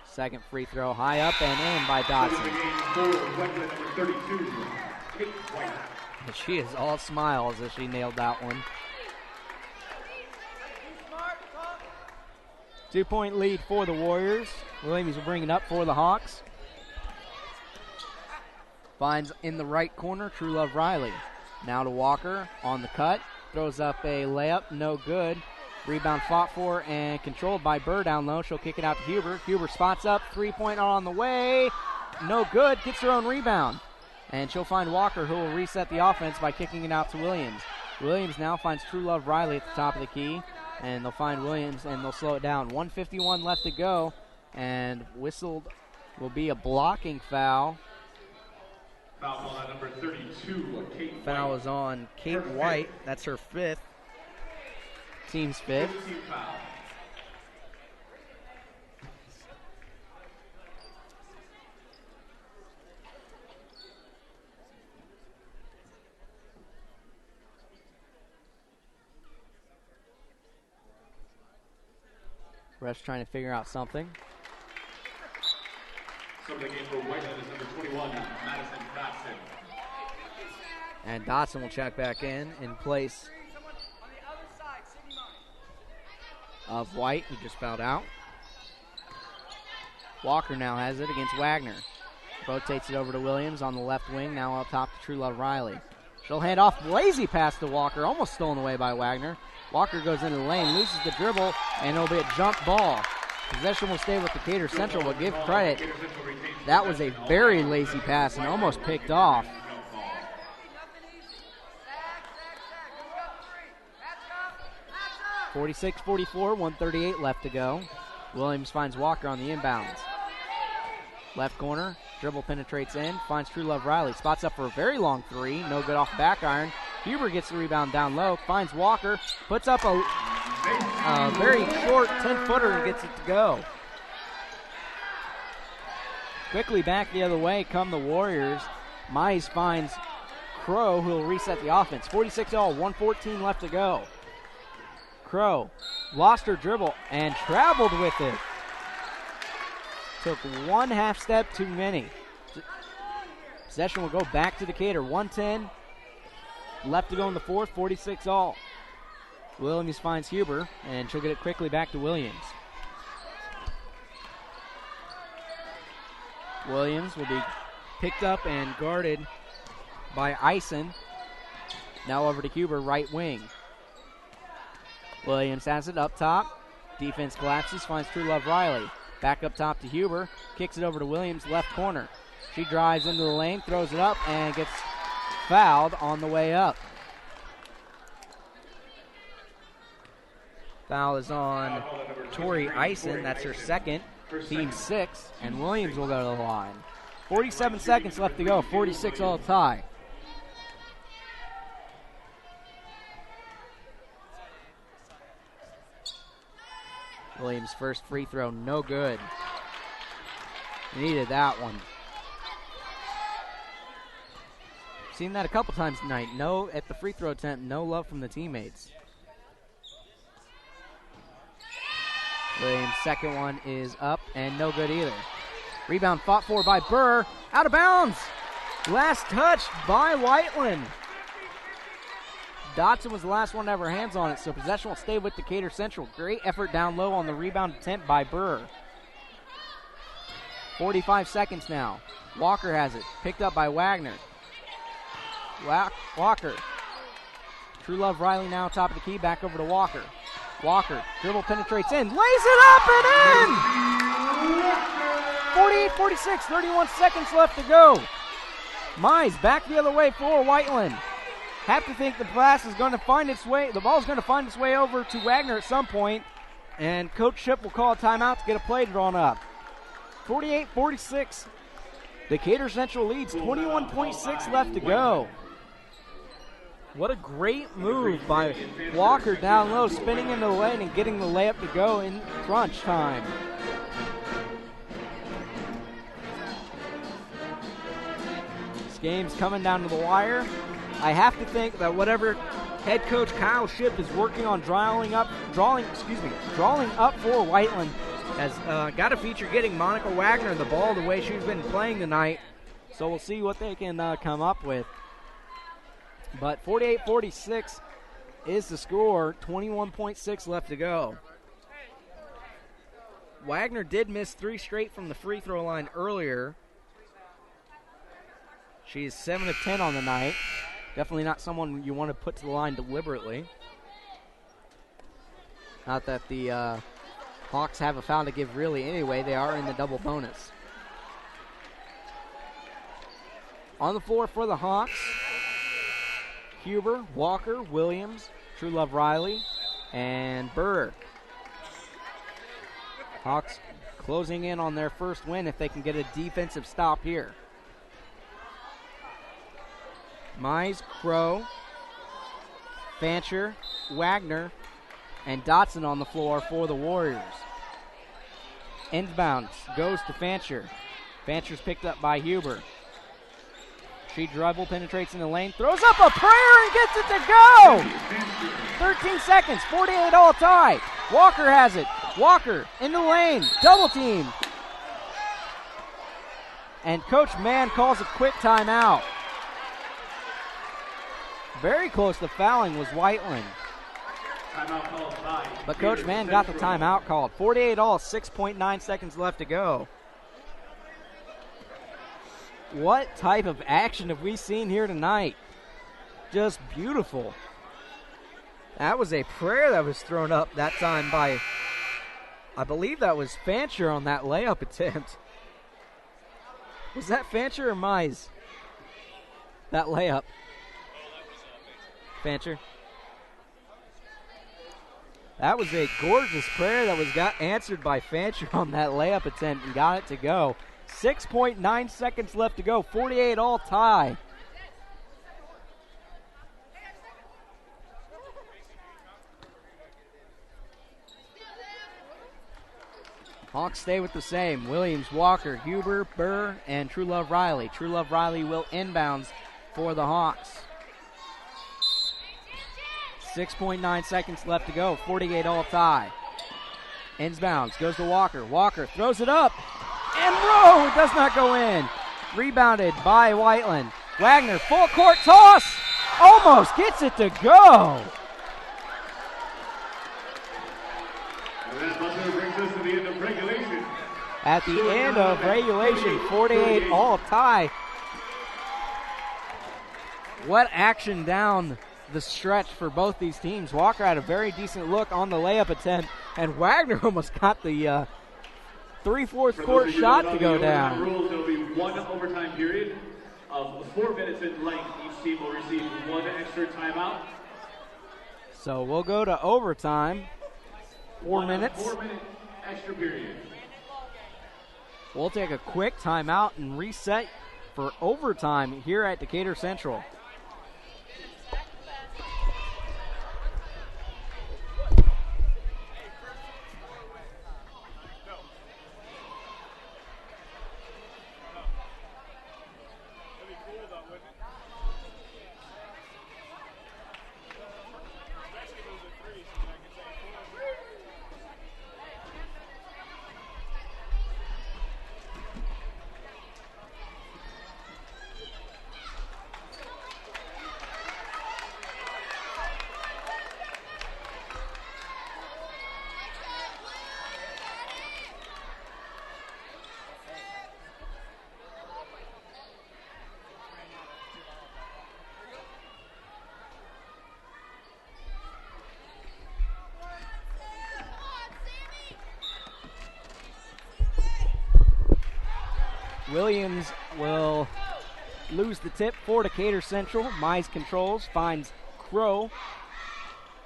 Second free throw high up and in by Dotson. She is all smiles as she nailed that one. 2-point lead for the Warriors. Williams will bring it up for the Hawks. Finds in the right corner Trulove Riley. Now to Walker on the cut. Throws up a layup, no good. Rebound fought for and controlled by Burr down low. She'll kick it out to Huber. Huber spots up, 3-pointer on the way. No good, gets her own rebound. And she'll find Walker, who will reset the offense by kicking it out to Williams. Williams now finds Trulove Riley at the top of the key. And they'll find Williams and they'll slow it down. 1:51 left to go. And whistled will be a blocking foul. Foul on number 32, Kate White. Foul is on Kate White. That's her 5th. Team's 5th. Ref's trying to figure out something. So the game for Whiteland is number 21, Madison Dotson. And Dotson will check back in place of White, who just fouled out. Walker now has it against Wagner. Rotates it over to Williams on the left wing, now up top to Trulove Riley. She'll hand off, lazy pass to Walker, almost stolen away by Wagner. Walker goes into the lane, loses the dribble, and it'll be a jump ball. Possession will stay with Decatur Central, but give credit. That was a very lazy pass and almost picked off. .46-44, 1:38 left to go. Williams finds Walker on the inbounds. Left corner, dribble penetrates in, finds Trulove Riley. Spots up for a very long 3, no good off back iron. Huber gets the rebound down low, finds Walker, puts up a very short 10-footer and gets it to go. Quickly back the other way come the Warriors. Mize finds Crow, who will reset the offense. 46-all, 1:14 left to go. Crow lost her dribble and traveled with it. Took one half step too many. Possession will go back to Decatur. 1:10 left to go in the fourth, 46-all. Williams finds Huber, and she'll get it quickly back to Williams. Williams will be picked up and guarded by Eisen. Now over to Huber, right wing. Williams has it up top. Defense collapses, finds Trulove Riley. Back up top to Huber. Kicks it over to Williams, left corner. She drives into the lane, throws it up, and gets fouled on the way up. Foul is on Tori Eisen. That's her second, team 6, and Williams will go to the line. 47 seconds left to go, 46 all tie. Williams' first free throw, no good. Needed that one. Seen that a couple times tonight. No, at the free throw attempt, no love from the teammates. Williams' second one is up and no good either. Rebound fought for by Burr. Out of bounds. Last touch by Whiteland. Dotson was the last one to have her hands on it, so possession will stay with Decatur Central. Great effort down low on the rebound attempt by Burr. 45 seconds now. Walker has it. Picked up by Wagner. Walker. True Love Riley now top of the key. Back over to Walker. Walker. Dribble penetrates in. Lays it up and in! 48-46. 31 seconds left to go. Mize back the other way for Whiteland. Have to think the pass is going to find its way. The ball is going to find its way over to Wagner at some point, and Coach Ship will call a timeout to get a play drawn up. 48-46. Decatur Central leads. 21.6 left to go. What a great move by Walker down low, spinning into the lane and getting the layup to go in crunch time. This game's coming down to the wire. I have to think that whatever head coach Kyle Ship is working on drawing up for Whiteland has got a feature getting Monica Wagner the ball the way she's been playing tonight. So we'll see what they can come up with. But 48-46 is the score. 21.6 left to go. Wagner did miss 3 straight from the free throw line earlier. She's 7 of 10 on the night. Definitely not someone you want to put to the line deliberately. Not that the Hawks have a foul to give really anyway. They are in the double bonus. On the floor for the Hawks, Huber, Walker, Williams, True Love Riley, and Burr. Hawks closing in on their first win if they can get a defensive stop here. Mize, Crow, Fancher, Wagner, and Dotson on the floor for the Warriors. Inbounds goes to Fancher. Fancher's picked up by Huber. She dribble, penetrates in the lane, throws up a prayer and gets it to go! 13 seconds, 48 all tie. Walker has it. Walker in the lane, double team. And Coach Mann calls a quick timeout. Very close to fouling was Whiteland. But Coach Mann got the timeout called. 48 all, 6.9 seconds left to go. What type of action have we seen here tonight? Just beautiful. That was a prayer that was thrown up that time by, I believe that was Fancher on that layup attempt. Was that Fancher or Mize? That layup. Fancher. That was a gorgeous prayer that was answered by Fancher on that layup attempt and got it to go. 6.9 seconds left to go. 48 all tie. Hawks stay with the same. Williams, Walker, Huber, Burr, and True Love Riley. True Love Riley will inbounds for the Hawks. 6.9 seconds left to go. 48 all tie. Inbounds, goes to Walker. Walker throws it up. And Rowe does not go in. Rebounded by Whiteland. Wagner, full court toss. Almost gets it to go. And that buzzer brings us to the end of regulation. At the end of regulation, 48 all tie. What action down the stretch for both these teams. Walker had a very decent look on the layup attempt, and Wagner almost got the 3/4 court shot to go down. Rules, there will be one overtime period of 4 minutes in length. Each team will receive 1 extra timeout. So we'll go to overtime. 4 minutes. 4-minute extra period. We'll take a quick timeout and reset for overtime here at Decatur Central. Williams will lose the tip for Decatur Central. Mize controls, finds Crow.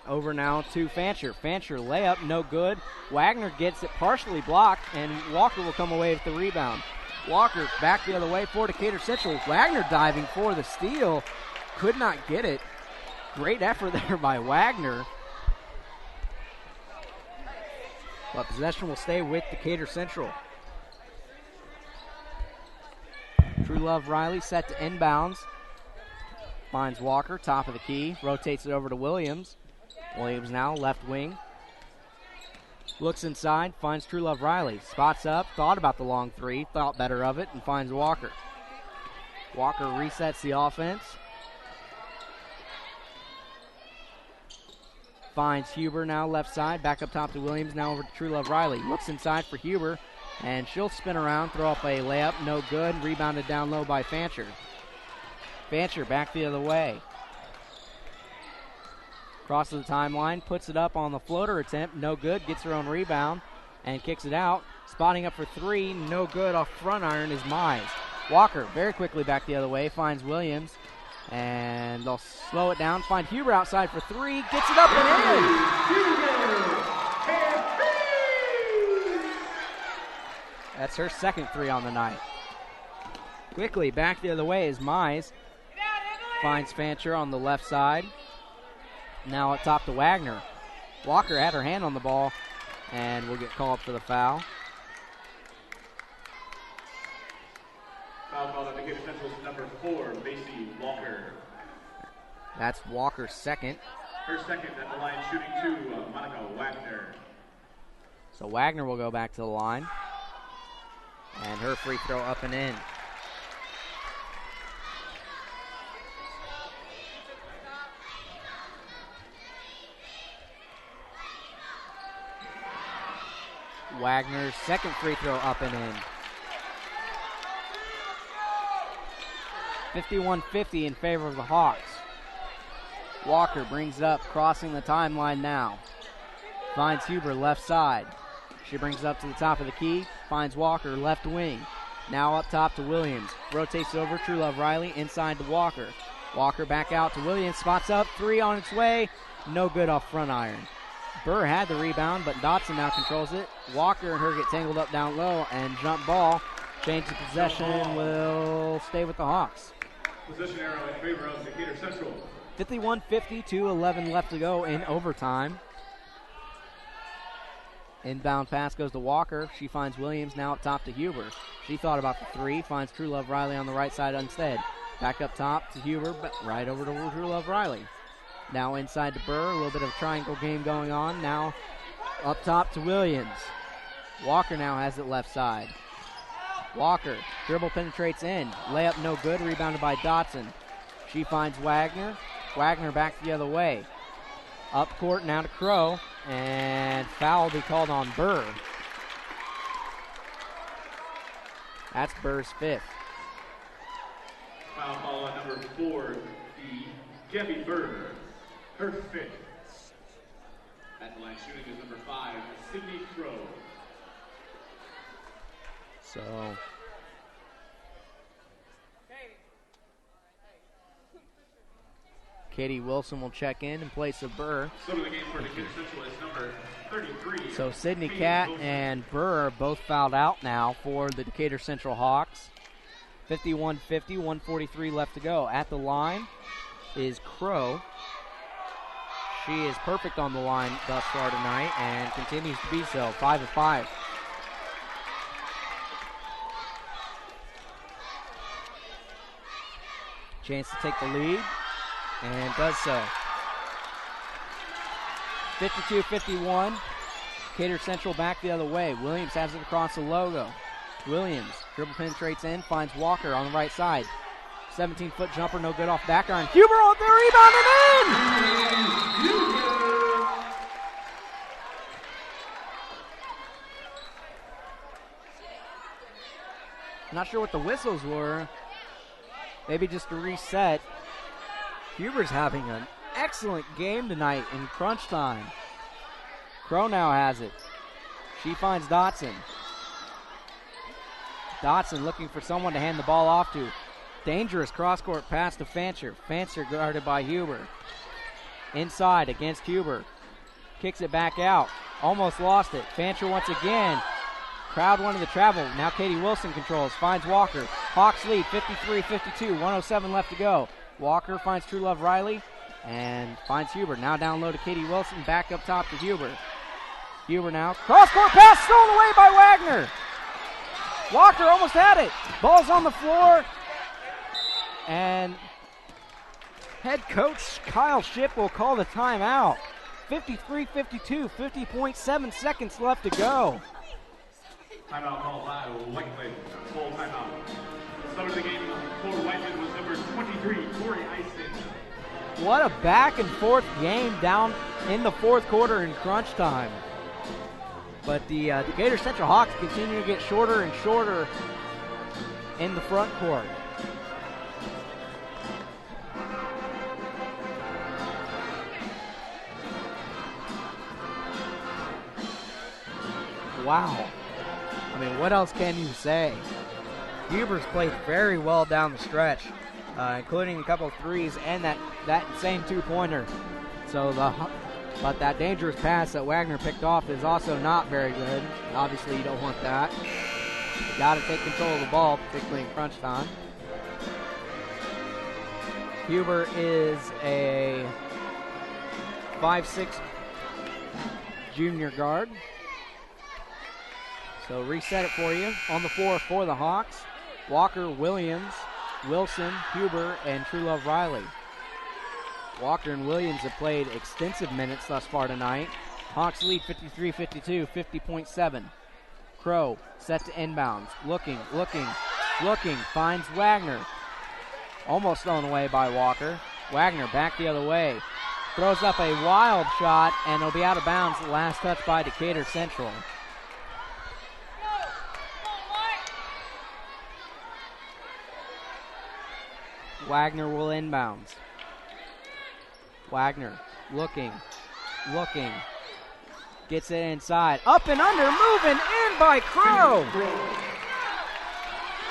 Over now to Fancher. Fancher layup, no good. Wagner gets it partially blocked, and Walker will come away with the rebound. Walker back the other way for Decatur Central. Wagner diving for the steal. Could not get it. Great effort there by Wagner. But possession will stay with Decatur Central. True Love Riley set to inbounds. Finds Walker, top of the key. Rotates it over to Williams. Williams now left wing. Looks inside, finds True Love Riley. Spots up, thought about the long three, thought better of it, and finds Walker. Walker resets the offense. Finds Huber now left side, back up top to Williams, now over to True Love Riley. Looks inside for Huber. And she'll spin around, throw up a layup, no good. Rebounded down low by Fancher. Fancher back the other way. Crosses the timeline, puts it up on the floater attempt, no good. Gets her own rebound and kicks it out. Spotting up for three, no good. Off front iron is Mize. Walker very quickly back the other way, finds Williams. And they'll slow it down, find Huber outside for three, gets it up and in. That's her second three on the night. Quickly back the other way is Mize. Finds Fancher on the left side. Now up top to Wagner. Walker had her hand on the ball and will get called for the foul. Foul called on Decatur Central's number 4, Macy Walker. That's Walker's second. Her second at the line, shooting 2, Monica Wagner. So Wagner will go back to the line. And her free throw up and in. Wagner's second free throw up and in. 51-50 in favor of the Hawks. Walker brings up, crossing the timeline now. Finds Huber left side. She brings it up to the top of the key. Finds Walker left wing. Now up top to Williams. Rotates over True Love Riley inside to Walker. Walker back out to Williams. Spots up. Three on its way. No good off front iron. Burr had the rebound, but Dotson now controls it. Walker and her get tangled up down low and jump ball. Change of possession will stay with the Hawks. Possession arrow in favor of Decatur Central. 51-50, 11 left to go in overtime. Inbound pass goes to Walker. She finds Williams now up top to Huber. She thought about the three, finds True Love Riley on the right side instead. Back up top to Huber, but right over to True Love Riley. Now inside to Burr, a little bit of a triangle game going on. Now up top to Williams. Walker now has it left side. Walker, dribble penetrates in. Layup no good, rebounded by Dotson. She finds Wagner. Wagner back the other way. Up court now to Crow. And foul will be called on Burr. That's Burr's fifth. Foul call on number 4, Gabby Burr. Her fifth. At the line shooting is number 5, Sydney Crow. So Katie Wilson will check in place of Burr. So the game for Decatur Central is number 33. So Sydney Catt and Burr are both fouled out now for the Decatur Central Hawks. 51-50, 1:43 left to go. At the line is Crow. She is perfect on the line thus far tonight and continues to be so, 5 of 5. Chance to take the lead, and does so. 52-51. Decatur Central back the other way. Williams has it across the logo. Williams dribble penetrates in, finds Walker on the right side. 17-foot jumper, no good off back iron. Huber on the rebound and in! Not sure what the whistles were. Maybe just a reset. Huber's having an excellent game tonight in crunch time. Crow now has it. She finds Dotson. Dotson looking for someone to hand the ball off to. Dangerous cross-court pass to Fancher. Fancher guarded by Huber. Inside against Huber. Kicks it back out. Almost lost it. Fancher once again. Crowd wanted to travel. Now Katie Wilson controls. Finds Walker. Hawks lead 53-52. 1:07 left to go. Walker finds True Love Riley and finds Huber. Now down low to Katie Wilson. Back up top to Huber. Huber now. Cross-court pass stolen away by Wagner. Walker almost had it. Ball's on the floor. And head coach Kyle Shipp will call the timeout. 53-52. 50.7 seconds left to go. Timeout called by Whiteland. Full timeout. The start of the game for Whiteland was number 23, Corey Eisen. What a back and forth game down in the fourth quarter in crunch time. But the Decatur Central Hawks continue to get shorter and shorter in the front court. Wow. I mean, what else can you say? Huber's played very well down the stretch, including a couple of threes and that same two-pointer. But that dangerous pass that Wagner picked off is also not very good. Obviously, you don't want that. You got to take control of the ball, particularly in crunch time. Huber is a 5'6" junior guard. So reset it for you. On the floor for the Hawks, Walker, Williams, Wilson, Huber, and True Love Riley. Walker and Williams have played extensive minutes thus far tonight. Hawks lead 53-52, 50.7. Crow set to inbounds. Looking. Finds Wagner. Almost thrown away by Walker. Wagner back the other way. Throws up a wild shot, and it'll be out of bounds. The last touch by Decatur Central. Wagner will inbounds. Wagner looking. Gets it inside. Up and under, moving in by Crow.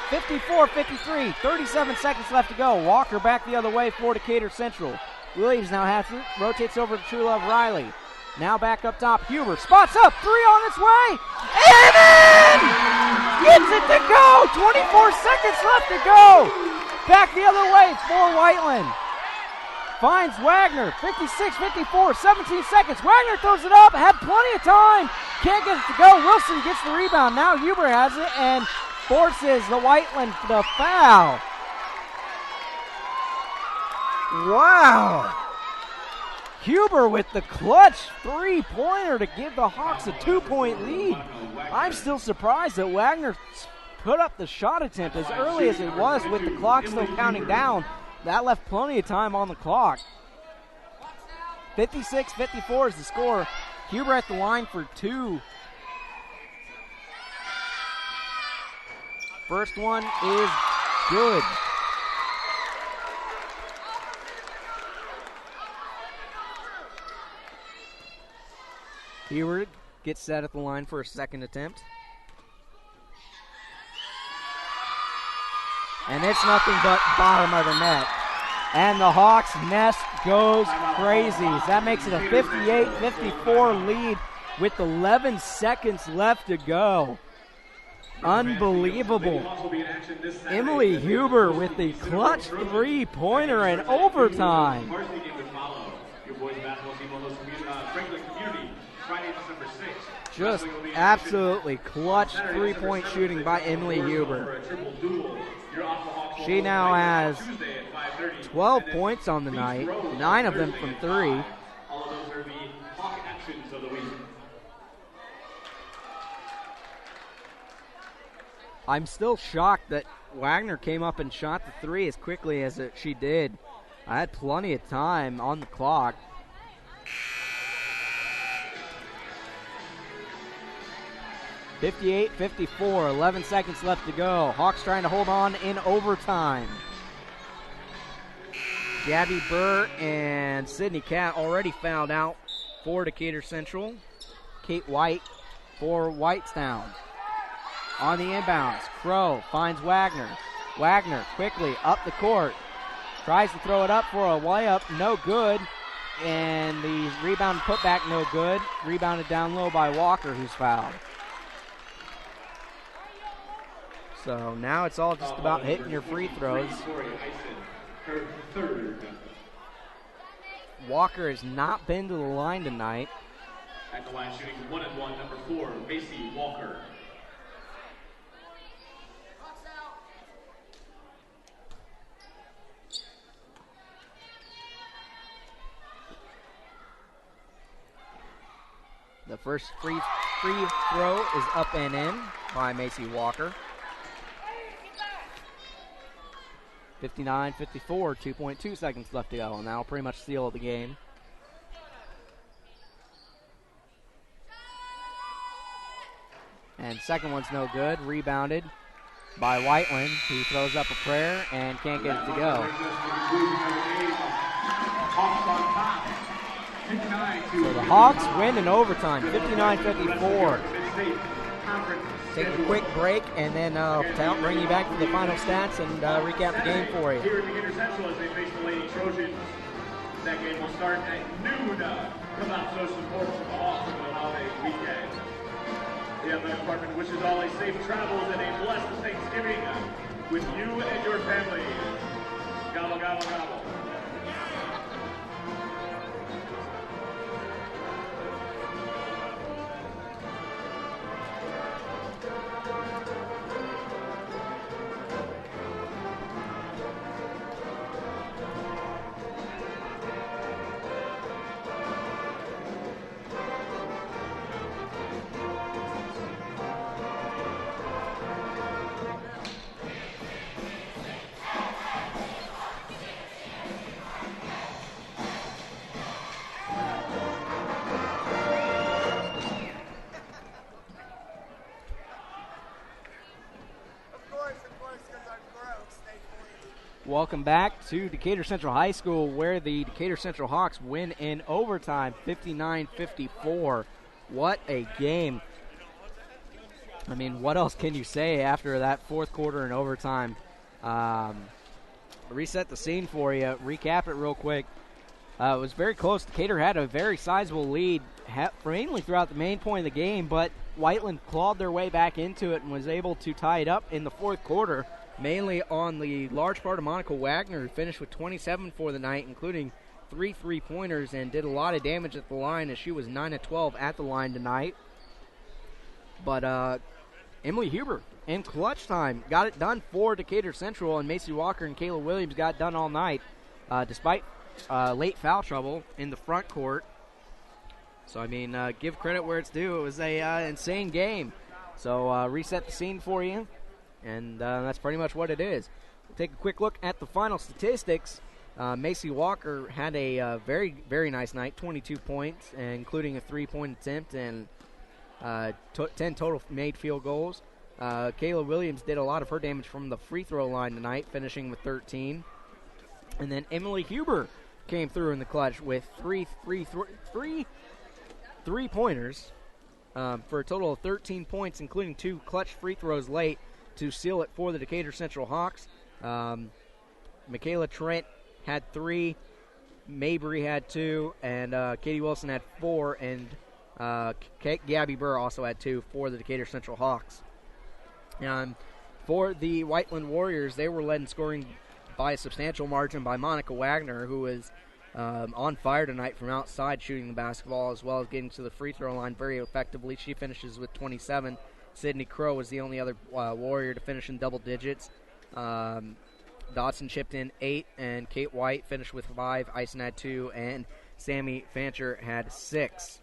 54-53, 37 seconds left to go. Walker back the other way for Decatur Central. Williams now has it, rotates over to True Love Riley. Now back up top, Huber spots up, three on its way, and in! Gets it to go, 24 seconds left to go. Back the other way for Whiteland. Finds Wagner, 56-54, 17 seconds. Wagner throws it up, had plenty of time. Can't get it to go. Wilson gets the rebound. Now Huber has it and forces the Whiteland to foul. Wow. Huber with the clutch three-pointer to give the Hawks a 2-point lead. I'm still surprised that Wagner put up the shot attempt as early as it was with the clock still counting down. That left plenty of time on the clock. 56-54 is the score. Huber at the line for two. First one is good. Huber gets set at the line for a second attempt. And it's nothing but bottom of the net. And the Hawks' nest goes crazy. That makes it a 58-54 lead with 11 seconds left to go. Unbelievable. Emily Huber with the clutch three-pointer in overtime. Just absolutely clutch three-point shooting by Emily Huber. She now has 12 points on the night, 9 of them from three. I'm still shocked that Wagner came up and shot the three as quickly as she did. I had plenty of time on the clock. (58-54), 11 seconds left to go. Hawks trying to hold on in overtime. Gabby Burr and Sydney Catt already fouled out for Decatur Central. Kate White for Whitestown. On the inbounds, Crow finds Wagner. Wagner quickly up the court. Tries to throw it up for a layup, no good. And the rebound putback, no good. Rebounded down low by Walker, who's fouled. So now it's all just about hitting your free throws. Walker has not been to the line tonight. At the line shooting 1-1, number 4, Macy Walker. The first free throw is up and in by Macy Walker. 59-54, 2.2 seconds left to go, and that'll pretty much seal the game. And second one's no good, rebounded by Whiteland, who throws up a prayer and can't get it to go. So the Hawks win in overtime, 59-54. Take a quick break and then bring you back to the final stats and recap the game for you. Here at Decatur Central as they face the Lady Trojans. That game will start at noon. Come out, show support for the Hawks over the holiday weekend. The athletic department wishes all a safe travels and a blessed Thanksgiving with you and your family. Gobble, gobble, gobble. Welcome back to Decatur Central High School, where the Decatur Central Hawks win in overtime, 59-54. What a game. I mean, what else can you say after that fourth quarter in overtime? Reset the scene for you, recap it real quick. It was very close. Decatur had a very sizable lead, mainly throughout the main point of the game, but Whiteland clawed their way back into it and was able to tie it up in the fourth quarter, mainly on the large part of Monica Wagner, who finished with 27 for the night, including 3 3-pointers, and did a lot of damage at the line as she was 9 of 12 at the line tonight. But Emily Huber in clutch time got it done for Decatur Central, and Macy Walker and Kayla Williams got it done all night, despite late foul trouble in the front court. So, I mean, give credit where it's due. It was a insane game. So, reset the scene for you. And that's pretty much what it is. We'll take a quick look at the final statistics. Macy Walker had a very, very nice night, 22 points, including a 3-point attempt and 10 total made field goals. Kayla Williams did a lot of her damage from the free throw line tonight, finishing with 13. And then Emily Huber came through in the clutch with three pointers for a total of 13 points, including 2 clutch free throws late to seal it for the Decatur Central Hawks. Michaela Trent had 3, Mabry had 2, and Katie Wilson had 4, and Gabby Burr also had 2 for the Decatur Central Hawks. For the Whiteland Warriors, they were led in scoring by a substantial margin by Monica Wagner, who is on fire tonight from outside shooting the basketball as well as getting to the free throw line very effectively. She finishes with 27. Sydney Crow was the only other Warrior to finish in double digits. Dodson chipped in 8, and Kate White finished with 5. Ison had 2, and Sammy Fancher had 6.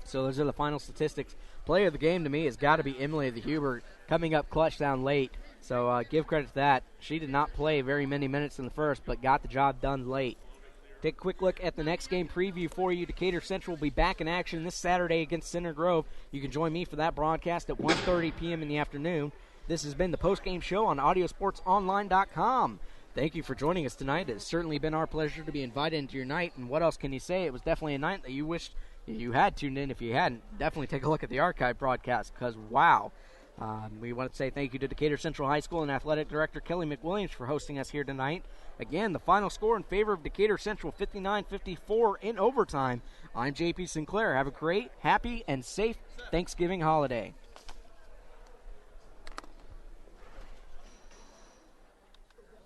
So those are the final statistics. Player of the game to me has got to be Emily the Hubert, coming up clutch down late. So give credit to that. She did not play very many minutes in the first, but got the job done late. Take a quick look at the next game preview for you. Decatur Central will be back in action this Saturday against Center Grove. You can join me for that broadcast at 1:30 p.m. in the afternoon. This has been the postgame show on audiosportsonline.com. Thank you for joining us tonight. It's certainly been our pleasure to be invited into your night. And what else can you say? It was definitely a night that you wished you had tuned in. If you hadn't, definitely take a look at the archive broadcast because, wow. We want to say thank you to Decatur Central High School and Athletic Director Kelly McWilliams for hosting us here tonight. Again, the final score in favor of Decatur Central, 59-54 in overtime. I'm JP Sinclair. Have a great, happy, and safe Thanksgiving holiday.